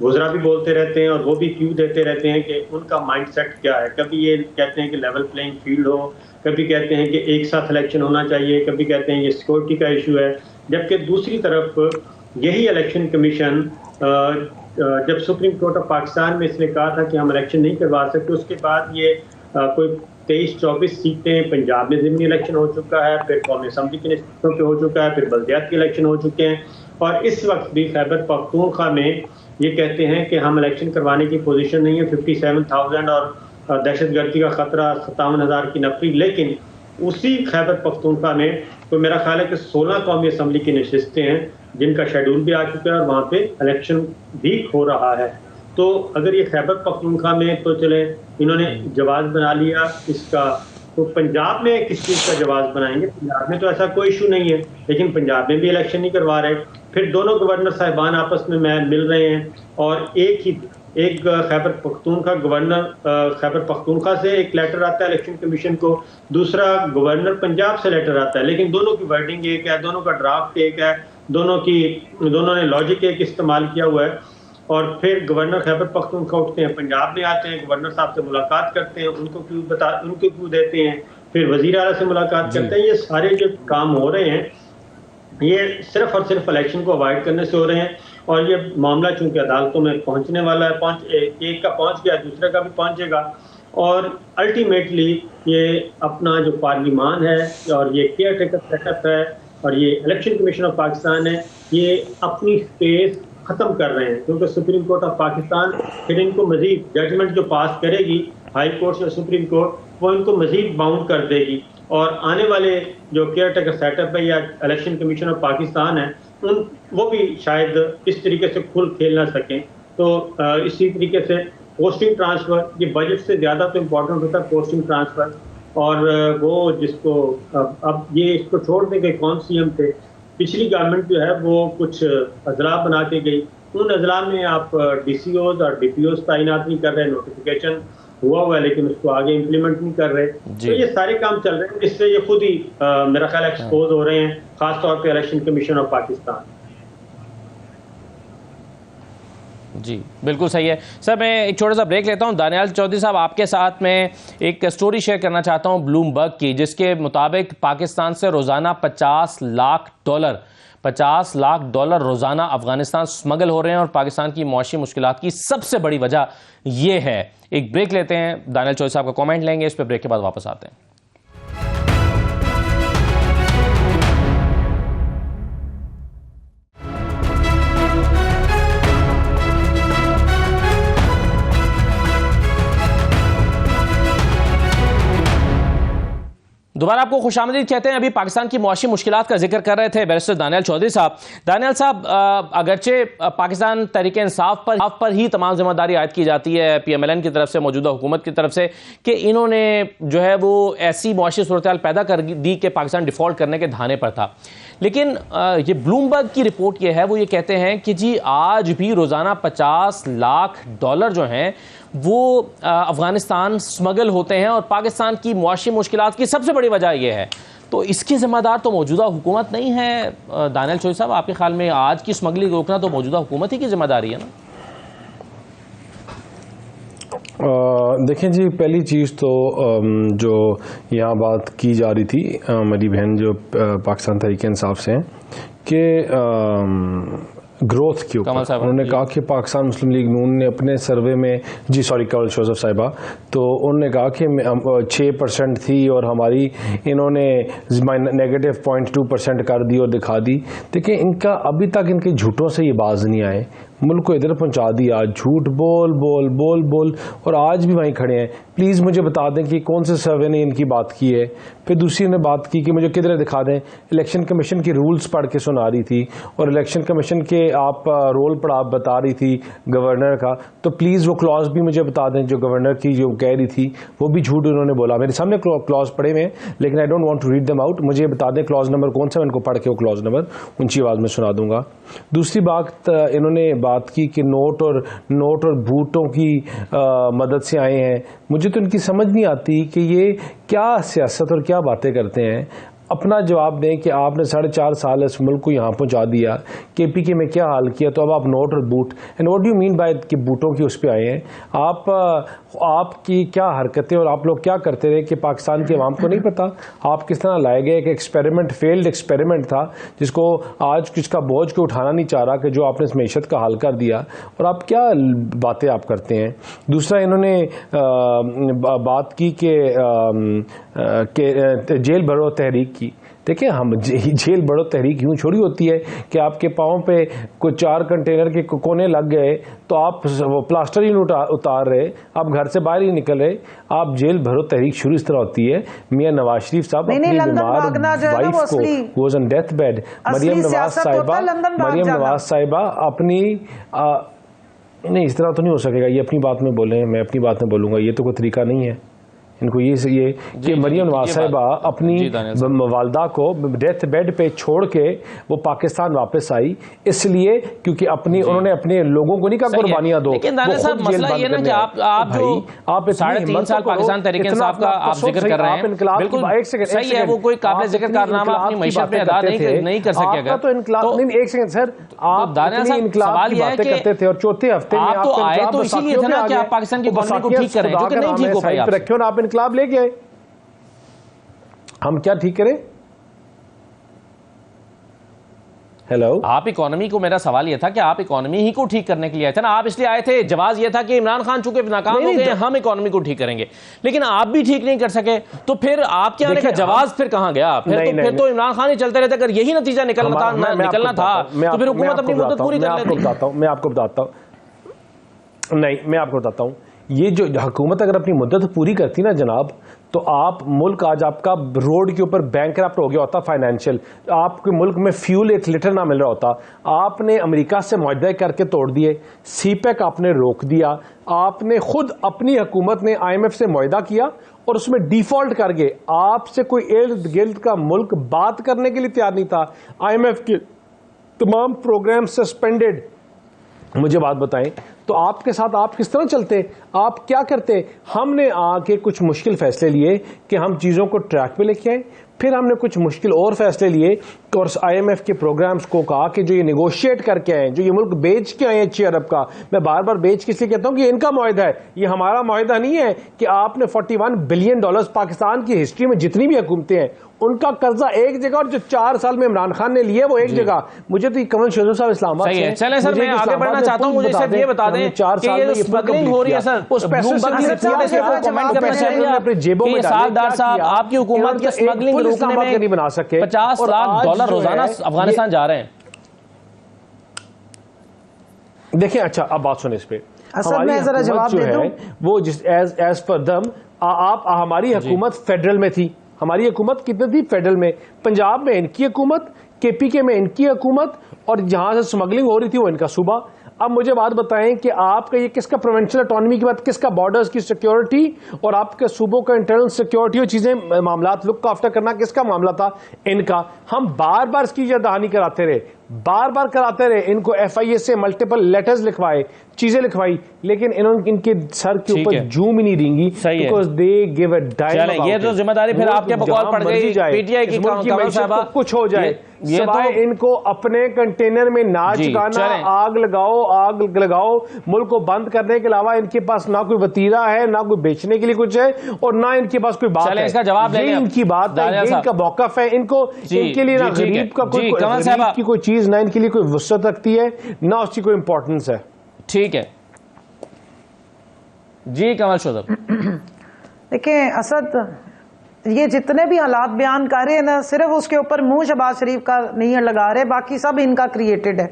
वज़रा भी बोलते रहते हैं और वो भी क्यों देते रहते हैं कि उनका माइंडसेट क्या है। कभी ये कहते हैं कि लेवल प्लेइंग फील्ड हो, कभी कहते हैं कि एक साथ इलेक्शन होना चाहिए, कभी कहते हैं ये सिक्योरिटी का इशू है। जबकि दूसरी तरफ यही इलेक्शन कमीशन जब सुप्रीम कोर्ट ऑफ पाकिस्तान में इसने कहा था कि हम इलेक्शन नहीं करवा सकते, उसके बाद ये कोई 23-24 सीटें पंजाब में ज़िमनी इलेक्शन हो चुका है, फिर कौमी असम्बली के सीटों पे हो चुका है, फिर बल्दियात के इलेक्शन हो चुके हैं और इस वक्त भी खैबर पख्तूनख्वा में ये कहते हैं कि हम इलेक्शन करवाने की पोजीशन नहीं है। 57,000 और दहशतगर्दी का खतरा, 57,000 की नफरी। लेकिन उसी खैबर पख्तूनख्वा में तो मेरा ख्याल है कि 16 कौमी असम्बली की नशिस्तें हैं जिनका शेड्यूल भी आ चुका है और वहाँ पे इलेक्शन भी हो रहा है। तो अगर ये खैबर पख्तूनख्वा में तो चले इन्होंने जवाब बना लिया इसका, तो पंजाब में किस चीज़ का जवाब बनाएंगे? पंजाब में तो ऐसा कोई इशू नहीं है, लेकिन पंजाब में भी इलेक्शन नहीं करवा रहे। फिर दोनों गवर्नर साहिबान आपस में मिल रहे हैं और एक खैबर पख्तूनख्वा गवर्नर खैबर पख्तूनख्वा से एक लेटर आता है इलेक्शन कमीशन को, दूसरा गवर्नर पंजाब से लेटर आता है, लेकिन दोनों की वर्डिंग एक है, दोनों का ड्राफ्ट एक है, दोनों ने लॉजिक एक इस्तेमाल किया हुआ है। और फिर गवर्नर खैबर पख्तूनख्वा उठते हैं, पंजाब में आते हैं, गवर्नर साहब से मुलाकात करते हैं, उनको क्यों देते हैं, फिर वजीर आला से मुलाकात करते हैं। ये सारे जो काम हो रहे हैं ये सिर्फ और सिर्फ इलेक्शन को अवॉइड करने से हो रहे हैं। और ये मामला चूंकि अदालतों में पहुंचने वाला है, एक का पहुंच गया, दूसरे का भी पहुंचेगा और अल्टीमेटली ये अपना जो पार्लिमान है और ये केयर टेकर सेटअप है और ये इलेक्शन कमीशन ऑफ पाकिस्तान है, ये अपनी स्पेस ख़त्म कर रहे हैं। क्योंकि सुप्रीम कोर्ट ऑफ पाकिस्तान फिर इनको मजीद जजमेंट जो पास करेगी, हाई कोर्ट या सुप्रीम कोर्ट, वो इनको मजीद बाउंड कर देगी और आने वाले जो केयर टेकर सेटअप है या इलेक्शन कमीशन ऑफ पाकिस्तान है वो भी शायद इस तरीके से खुल खेल ना सकें। तो इसी तरीके से पोस्टिंग ट्रांसफ़र, ये बजट से ज़्यादा तो इम्पोर्टेंट होता है पोस्टिंग ट्रांसफ़र। और वो जिसको अब ये इसको छोड़ देंगे, कौन सीएम थे, पिछली गवर्नमेंट जो है वो कुछ अजला बना के गई, उन अजला में आप DCOs और DPOs तैनात नहीं कर रहे, नोटिफिकेशन हुआ है लेकिन उसको आगे इम्प्लीमेंट नहीं कर रहे। तो ये सारे काम चल रहे हैं, इससे ये खुद ही मेरा ख्याल एक्सपोज हो रहे हैं, खासतौर पे इलेक्शन कमीशन ऑफ पाकिस्तान। जी बिल्कुल सही है सर। मैं एक छोटा सा ब्रेक लेता हूं। दानियाल चौधरी साहब, आपके साथ मैं एक स्टोरी शेयर करना चाहता हूं ब्लूमबर्ग की, जिसके मुताबिक पाकिस्तान से रोज़ाना $50 लाख रोज़ाना अफगानिस्तान स्मगल हो रहे हैं और पाकिस्तान की मुआशी मुश्किलात की सबसे बड़ी वजह यह है। एक ब्रेक लेते हैं, दानियाल चौधरी साहब का कमेंट लेंगे, इस पर ब्रेक के बाद वापस आते हैं। दोबारा आपको खुशामदीद कहते हैं। अभी पाकिस्तान की मुआशी मुश्किलात का जिक्र कर रहे थे बैरिस्टर दानियाल चौधरी साहब। दानियाल साहब, अगरचे पाकिस्तान तहरीक इंसाफ पर ही तमाम जिम्मेदारी आयद की जाती है PMLN की तरफ से, मौजूदा हुकूमत की तरफ से, कि इन्होंने जो है वो ऐसी मुआशी सूरत पैदा कर दी कि पाकिस्तान डिफ़ॉल्ट करने के धाने पर था। लेकिन ये ब्लूमबर्ग की रिपोर्ट ये है, वो ये कहते हैं कि जी आज भी रोज़ाना $50 लाख जो हैं वो अफ़गानिस्तान स्मगल होते हैं और पाकिस्तान की मुआशी मुश्किलात की सबसे बड़ी वजह यह है। तो इसकी ज़िम्मेदार तो मौजूदा हुकूमत नहीं है। दानियाल चौधरी साहब, आपके ख्याल में आज की स्मगलिंग रोकना तो मौजूदा हुकूमत ही की ज़िम्मेदारी है ना? देखें जी, पहली चीज़ तो जो यहाँ बात की जा रही थी मेरी बहन जो पाकिस्तान तहरीक इंसाफ से हैं कि ग्रोथ के ऊपर उन्होंने कहा कि पाकिस्तान मुस्लिम लीग नून ने अपने सर्वे में कमल शोजफ साहिबा, तो उन्होंने कहा कि 6% थी और हमारी इन्होंने -0.2% कर दी और दिखा दी। देखिए, इनका अभी तक इनके झूठों से ये बाज नहीं आए, मुल्क को इधर पहुंचा दिया, झूठ बोल बोल बोल बोल और आज भी वहीं खड़े हैं। प्लीज़ मुझे बता दें कि कौन से सर्वे ने इनकी बात की है। फिर दूसरी ने बात की कि मुझे किधर दिखा दें। इलेक्शन कमीशन की रूल्स पढ़ के सुना रही थी और इलेक्शन कमीशन के आप रोल पर आप बता रही थी गवर्नर का, तो प्लीज़ वो क्लॉज भी मुझे बता दें जो गवर्नर की जो कह रही थी, वो भी झूठ उन्होंने बोला। मेरे सामने क्लॉज पढ़े हुए हैं लेकिन I don't want to read them out. मुझे बता दें क्लॉज नंबर कौन सा, मैं इनको पढ़ के वो क्लॉज नंबर ऊंची आवाज़ में सुना दूंगा। दूसरी बात इन्होंने बात की कि नोट और बूटों की मदद से आए हैं। मुझे तो इनकी समझ नहीं आती कि ये क्या सियासत और क्या बातें करते हैं। अपना जवाब दें कि आपने 4.5 साल इस मुल्क को यहाँ पहुँचा दिया, KPK में क्या हाल किया, तो अब आप नोट और boot, and what do you mean by कि बूटों की उस पर आए हैं आपकी क्या हरकतें और आप लोग क्या करते रहे कि पाकिस्तान की आवाम को नहीं पता आप किस तरह लाए गए। एक एक्सपेरिमेंट, फेल्ड एक्सपेरिमेंट था जिसको आज किसका बोझ को उठाना नहीं चाह रहा कि जो आपने इस मैशत का हल कर दिया, और आप क्या बातें आप करते हैं। दूसरा, इन्होंने बात की कि जेल भरो तहरीक की। देखिए, हम जेल बड़ो तहरीक यूं छोड़ी होती है कि आपके पाँव पे कुछ 4 कंटेनर के कोने लग गए तो आप वो प्लास्टर ही उतार रहे, आप घर से बाहर ही निकल रहे, आप जेल भरो तहरीक शुरू इस तरह होती है। मियां नवाज शरीफ साहब अपनी बीमार वाइफ को was on death bed, Maryam Nawaz साहिबा अपनी नहीं, इस तरह तो नहीं हो सकेगा, ये अपनी बात में बोले, मैं अपनी बात में बोलूंगा, ये तो कोई तरीका नहीं है इनको। ये कि मरियम नवाज साहिबा अपनी वालदा को डेथ बेड पे छोड़ के वो पाकिस्तान वापस आई, इसलिए क्योंकि उन्होंने अपने लोगों को नहीं कहा कुर्बानियां दो। लेकिन दानिश साहब, मसला ये ना कि आप जो 3.5 साल पाकिस्तान तहरीक इंसाफ का आप जिक्र कर रहे हैं, बिल्कुल सही है, वो कोई काबिल जिक्र कारनामा अपनी मैशत में अदा नहीं कर सके। अगर तो इनकलाब नहीं, एक सेकंड सर, आप इनकलाब की बातें करते थे और चौथे हफ्ते में आप तो आए तो इसीलिए थे ना कि आप पाकिस्तान की इकोनॉमी को ठीक करें, जो कि नहीं ठीक हो पाई। आप इनकलाब ले गए, हम क्या ठीक करें। हेलो, आप इकोनॉमी को, मेरा सवाल यह था कि आप इकोनॉमी ही को ठीक करने के लिए आए थे ना, आप इसलिए आए थे, जवाब यह था कि इमरान खान चूंकि नाकाम हो गए, हम इकोनॉमी को ठीक करेंगे, लेकिन आप भी ठीक नहीं कर सके, तो फिर आपके आने का जवाब फिर कहां गया? फिर तो इमरान खान ही चलते रहते। अगर यही नतीजा निकलना था तो फिर हुकूमत अपनी मुद्दत पूरी कर लेती। मैं आपको बताता हूं, ये जो हुकूमत अगर अपनी मुद्दत पूरी करती ना जनाब, तो आप मुल्क आज आपका रोड के ऊपर बैंकरप्ट हो गया होता फाइनेंशियल, आपके मुल्क में फ्यूल 1 लीटर ना मिल रहा होता। आपने अमेरिका से मुआहदे करके तोड़ दिए, सीपेक आपने रोक दिया, आपने खुद अपनी हुकूमत ने IMF से मुआहदा किया और उसमें डिफॉल्ट कर गए। आपसे कोई इर्द गिर्द का मुल्क बात करने के लिए तैयार नहीं था। IMF के तमाम प्रोग्राम सस्पेंडेड। मुझे बात बताएं, तो आपके साथ आप किस तरह चलते, आप क्या करते? हमने आके कुछ मुश्किल फैसले लिए कि हम चीज़ों को ट्रैक पे लेके आए, फिर हमने कुछ मुश्किल और फैसले लिए और IMF के प्रोग्राम्स को कहा कि जो ये नेगोशिएट करके आए, जो ये मुल्क बेच के आए हैं 6 अरब का, मैं बार बार बेच के इसलिए कहता हूं कि इनका मुआहदा है, ये हमारा मुआहदा नहीं है कि आपने $41 बिलियन पाकिस्तान की हिस्ट्री में जितनी भी हुकूमतें हैं उनका कर्जा एक जगह, और जो 4 साल में इमरान खान ने लिए वो एक जगह। मुझे तो कमल शोजो साहब इस्लामाबाद से, चले सर, मैं आगे बढ़ना चाहता हूं, मुझे सिर्फ ये बता दें 4 साल में स्मगलिंग हो रही है सर, उस पैसे से कमेंट करना चाहिए अपने जेबों में सालदार साहब, आपकी हुकूमत की स्मगलिंग रोकने में नहीं बना सके। $50 लाख रोजाना अफगानिस्तान जा रहे हैं। देखिए, अच्छा अब बात सुने इस पे, हमारी हुकूमत जो है वो जिस एज पर दम आप हमारी हुकूमत फेडरल में थी। हमारी हुकूमत कितनी थी फेडरल में? पंजाब में इनकी हुकूमत, KPK में इनकी हुकूमत, और जहां से स्मगलिंग हो रही थी वो इनका सूबा। अब मुझे बात बताएं कि आपका ये किसका प्रोविंशियल ऑटोनॉमी की बात, किसका बॉर्डर्स की सिक्योरिटी और आपके सूबों का इंटरनल सिक्योरिटी और चीजें मामलात लुक आफ्टर करना किसका मामला था? इनका। हम बार बार इसकी याददहानी कराते रहे, बार बार कराते रहे, इनको FIA से मल्टीपल लेटर्स लिखवाए, चीजें लिखवाई, लेकिन इन्होंने इनके सर के ऊपर जूम ही नहीं देंगी, बिकॉज़ दे गिव अ डायम। ये तो जिम्मेदारी फिर आपके बकवाल पड़ गई, PTI की कमल साहब, कुछ हो जाए, ये तो इनको अपने कंटेनर में नाच गाना, आग लगाओ, मुल्क को बंद करने के अलावा इनके पास ना कोई वतीरा है, ना कोई बेचने के लिए कुछ है, और ना इनके पास कोई बात है। इसका जवाब ये इनकी बात है, ये इनका मौक़िफ़ है, इनको इनके लिए ना गरीब का कोई की कोई चीज, ना इनके लिए कोई वुसअत रखती है, ना उसकी कोई इंपॉर्टेंस है। ठीक है जी, कमल शोधक। देखिए असद, ये जितने भी हालात बयान कर रहे हैं ना, सिर्फ उसके ऊपर मुंह शहबाज शरीफ का नहीं लगा रहे, बाकी सब इनका क्रिएटेड है।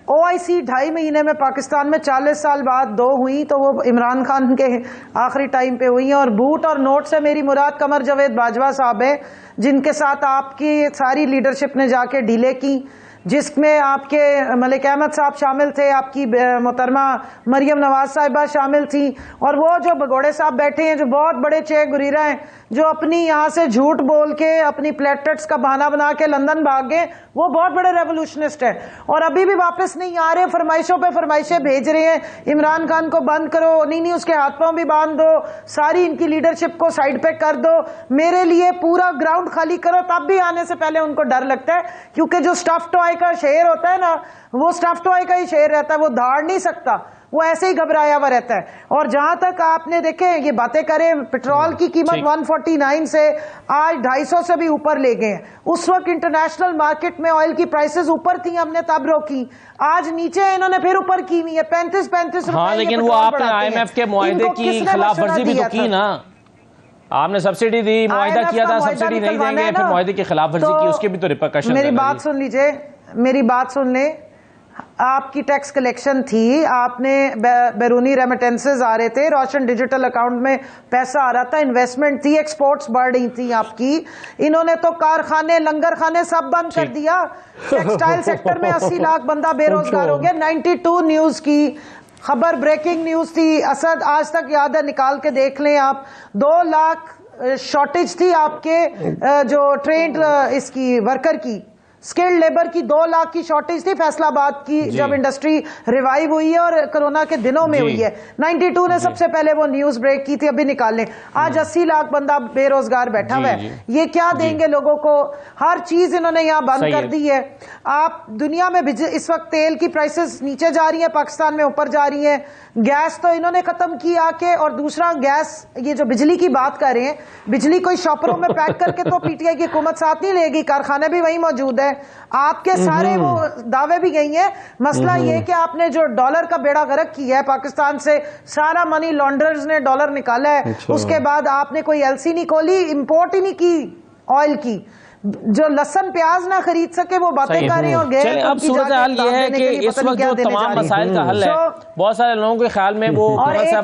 OIC 2.5 महीने में पाकिस्तान में 40 साल बाद 2 हुई, तो वो इमरान खान के आखिरी टाइम पे हुई हैं। और बूट और नोट से मेरी मुराद कमर जावेद बाजवा साहब है, जिनके साथ आपकी सारी लीडरशिप ने जाके डीले की। जिसमें आपके मलिक अहमद साहब शामिल थे, आपकी मोहतरमा मरियम नवाज साहिबा शामिल थी, और वो जो भगोड़े साहब बैठे हैं जो बहुत बड़े चे गुरीरा हैं, जो अपनी यहाँ से झूठ बोल के अपनी प्लेटलेट्स का बहाना बना के लंदन भाग गए, वो बहुत बड़े रेवोल्यूशनिस्ट हैं और अभी भी वापस नहीं आ रहे, फरमाइशों पे फरमाइशें भेज रहे हैं, इमरान खान को बंद करो, नहीं उसके हाथ पांव भी बांध दो, सारी इनकी लीडरशिप को साइड पे कर दो, मेरे लिए पूरा ग्राउंड खाली करो, तब भी आने से पहले उनको डर लगता है, क्योंकि जो स्टफ टॉय का शेर होता है ना, वो स्टफ टॉय का ही शेर रहता है, वो धाड़ नहीं सकता, वो ऐसे ही घबराया हुआ रहता है। और जहां तक आपने देखे ये बातें करें, पेट्रोल की कीमत 149 से आज 250 से भी ऊपर ले गए हैं। उस वक्त इंटरनेशनल मार्केट में ऑयल की प्राइसेस ऊपर थी, हमने तब रोकी, आज नीचे इन्होंने फिर ऊपर की हुई है 35 रुपए। हाँ, लेकिन वो आपने IMF के मुआहदे की खिलाफ वर्जी भी तो की ना, आपने सब्सिडी दी, मुआहदा किया था सब्सिडी नहीं देंगे, फिर मुआहदे की खिलाफ वर्जी की, उसके भी तो रिपरकशन। मेरी बात सुन लीजिए, मेरी बात सुन ले, आपकी टैक्स कलेक्शन थी, आपने बैरूनी रेमिटेंसेस आ रहे थे, रोशन डिजिटल अकाउंट में पैसा आ रहा था, इन्वेस्टमेंट थी, एक्सपोर्ट्स बढ़ रही थी आपकी, इन्होंने तो कारखाने लंगर खाने सब बंद कर दिया, टेक्सटाइल सेक्टर में 80 लाख बंदा बेरोजगार हो गया। 92 न्यूज की खबर, ब्रेकिंग न्यूज थी, असद आज तक याद है, निकाल के देख लें आप, 2 लाख शॉर्टेज थी आपके जो ट्रेंड इसकी वर्कर की, स्किल्ड लेबर की 2 लाख की शॉर्टेज थी फैसलाबाद की, जब इंडस्ट्री रिवाइव हुई है और कोरोना के दिनों में हुई है। 92 ने सबसे पहले वो न्यूज ब्रेक की थी, अभी निकाल लें। आज 80 लाख बंदा बेरोजगार बैठा हुआ है, ये क्या देंगे लोगों को? हर चीज इन्होंने यहाँ बंद कर दी है। आप दुनिया में इस वक्त तेल की प्राइसेस नीचे जा रही है, पाकिस्तान में ऊपर जा रही है, गैस तो इन्होंने खत्म की आके, और दूसरा गैस, ये जो बिजली की बात कर रहे हैं, बिजली कोई शॉपरों में पैक करके तो पीटीआई की हुकूमत साथ नहीं लेगी, कारखाने भी वही मौजूद है, आपके सारे वो दावे भी गई हैं। मसला ये कि आपने जो डॉलर का बेड़ा गर्क किया है, पाकिस्तान से सारा मनी लॉन्डर्स ने डॉलर निकाला है, उसके बाद आपने कोई एलसी नहीं खोली, इंपोर्ट ही नहीं की ऑयल की, जो लहसन प्याज ना खरीद सके वो बातें कर रहे हैं। और चलिए, अब सूरत हाल ये है कि इस वक्त जो तमाम मसाइल का हल है, बहुत सारे लोगों के ख्याल में वो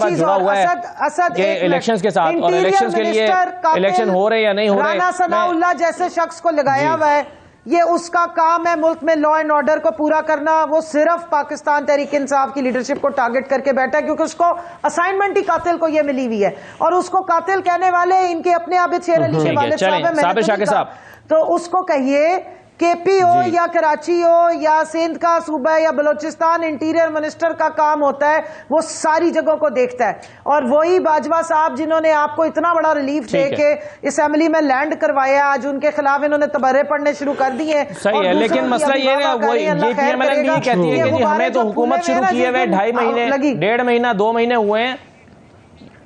जुड़ा हुआ है कि इलेक्शंस के साथ, और इलेक्शंस के लिए इलेक्शन हो रहे या नहीं हो रहे, राना सनाउल्लाह जैसे शख्स को लगाया हुआ है, ये उसका काम है मुल्क में लॉ एंड ऑर्डर को पूरा करना। वो सिर्फ पाकिस्तान तहरीक इंसाफ की लीडरशिप को टारगेट करके बैठा है, क्योंकि उसको असाइनमेंट ही कातिल को ये मिली हुई है, और उसको कातिल कहने वाले इनके अपने आबिद शेर अली के वालिद साहब है, तो उसको कहिए केपी हो या कराची हो या सिंध का सूबा या बलोचिस्तान, इंटीरियर मिनिस्टर का काम होता है वो सारी जगहों को देखता है। और वही बाजवा साहब जिन्होंने आपको इतना बड़ा रिलीफ दे के असेंबली में लैंड करवाया, आज उनके खिलाफ इन्होंने तबर्रे पढ़ने शुरू कर दिए। सही है, लेकिन मसला ये है, वो ये कहती है कि जी हमें तो हुकूमत शुरू किए हुए 2.5 महीने 1.5 महीना 2 महीने हुए हैं,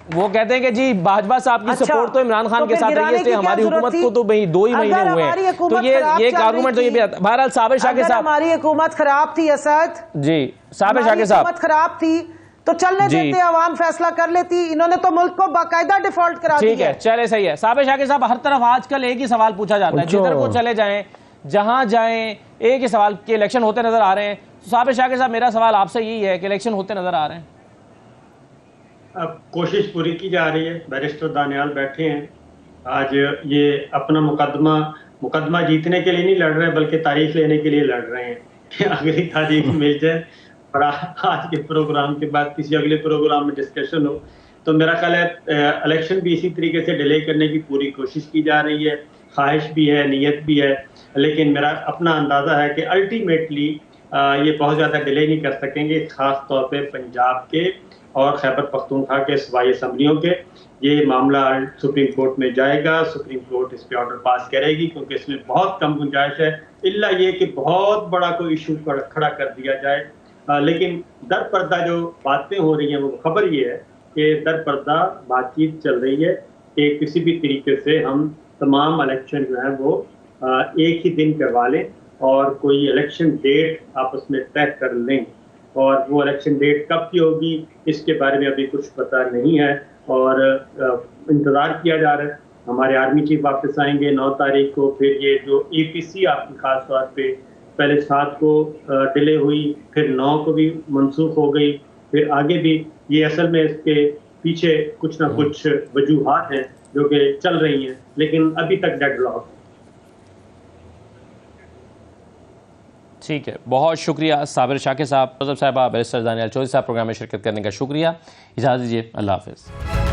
वो कहते हैं कि जी भाजपा साहब की सपोर्ट तो इमरान खान के साथ रही है, इसलिए हमारी हुकूमत को तो 2 ही महीने हुए हैं, तो ये एक आर्गुमेंट तो ये भी आता है। बहरहाल साबिर शाह के साथ हमारी हुकूमत खराब थी असद जी, साबिर शाह के साथ हुकूमत खराब थी तो चलने देते, आवाम फैसला कर लेती, इन्होंने तो मुल्क को बाकायदा डिफॉल्ट करा दिया। ठीक है, चले सही है। साबिर शाह के साथ हर तरफ आजकल एक ही सवाल पूछा जाता है, जिधर को चले जाएं, जहां जाएं, एक ही सवाल कि इलेक्शन होते नजर आ रहे हैं। साबिर शाह के साथ मेरा सवाल आपसे यही है कि इलेक्शन होते नजर आ रहे हैं, अब कोशिश पूरी की जा रही है। बैरिस्टर दानियाल बैठे हैं, आज ये अपना मुकदमा जीतने के लिए नहीं लड़ रहे, बल्कि तारीख लेने के लिए लड़ रहे हैं कि अगली तारीख मिल जाए और आज के प्रोग्राम के बाद किसी अगले प्रोग्राम में डिस्कशन हो। तो मेरा ख्याल है इलेक्शन भी इसी तरीके से डिले करने की पूरी कोशिश की जा रही है, ख्वाहिश भी है, नीयत भी है, लेकिन मेरा अपना अंदाज़ा है कि अल्टीमेटली ये बहुत ज़्यादा डिले नहीं कर सकेंगे, ख़ास तौर पे पंजाब के और खैबर पख्तूनख्वा के सूबाई असम्बलियों के। ये मामला सुप्रीम कोर्ट में जाएगा, सुप्रीम कोर्ट इस पे ऑर्डर पास करेगी, क्योंकि इसमें बहुत कम गुंजाइश है, इल्ला ये कि बहुत बड़ा कोई इशू खड़ा कर दिया जाए। लेकिन दर पर्दा जो बातें हो रही हैं वो खबर ये है कि दर पर्दा बातचीत चल रही है कि किसी भी तरीके से हम तमाम इलेक्शन जो है वो एक ही दिन करवा लें और कोई इलेक्शन डेट आपस में तय कर लें, और वो इलेक्शन डेट कब की होगी इसके बारे में अभी कुछ पता नहीं है और इंतज़ार किया जा रहा है। हमारे आर्मी चीफ वापस आएंगे 9 तारीख को, फिर ये जो APC आपकी खास तौर पे पहले 7 को डिले हुई, फिर 9 को भी मनसूख हो गई, फिर आगे भी, ये असल में इसके पीछे कुछ ना कुछ वजूहात हैं जो कि चल रही हैं, लेकिन अभी तक डेडलॉक। ठीक है, बहुत शुक्रिया साबिर शाकिर साहब, साहबा, बैरिस्टर दानियाल चौधरी साहब, प्रोग्राम में शिरकत करने का शुक्रिया। इजाज़त दीजिए, अल्लाह हाफ़िज़।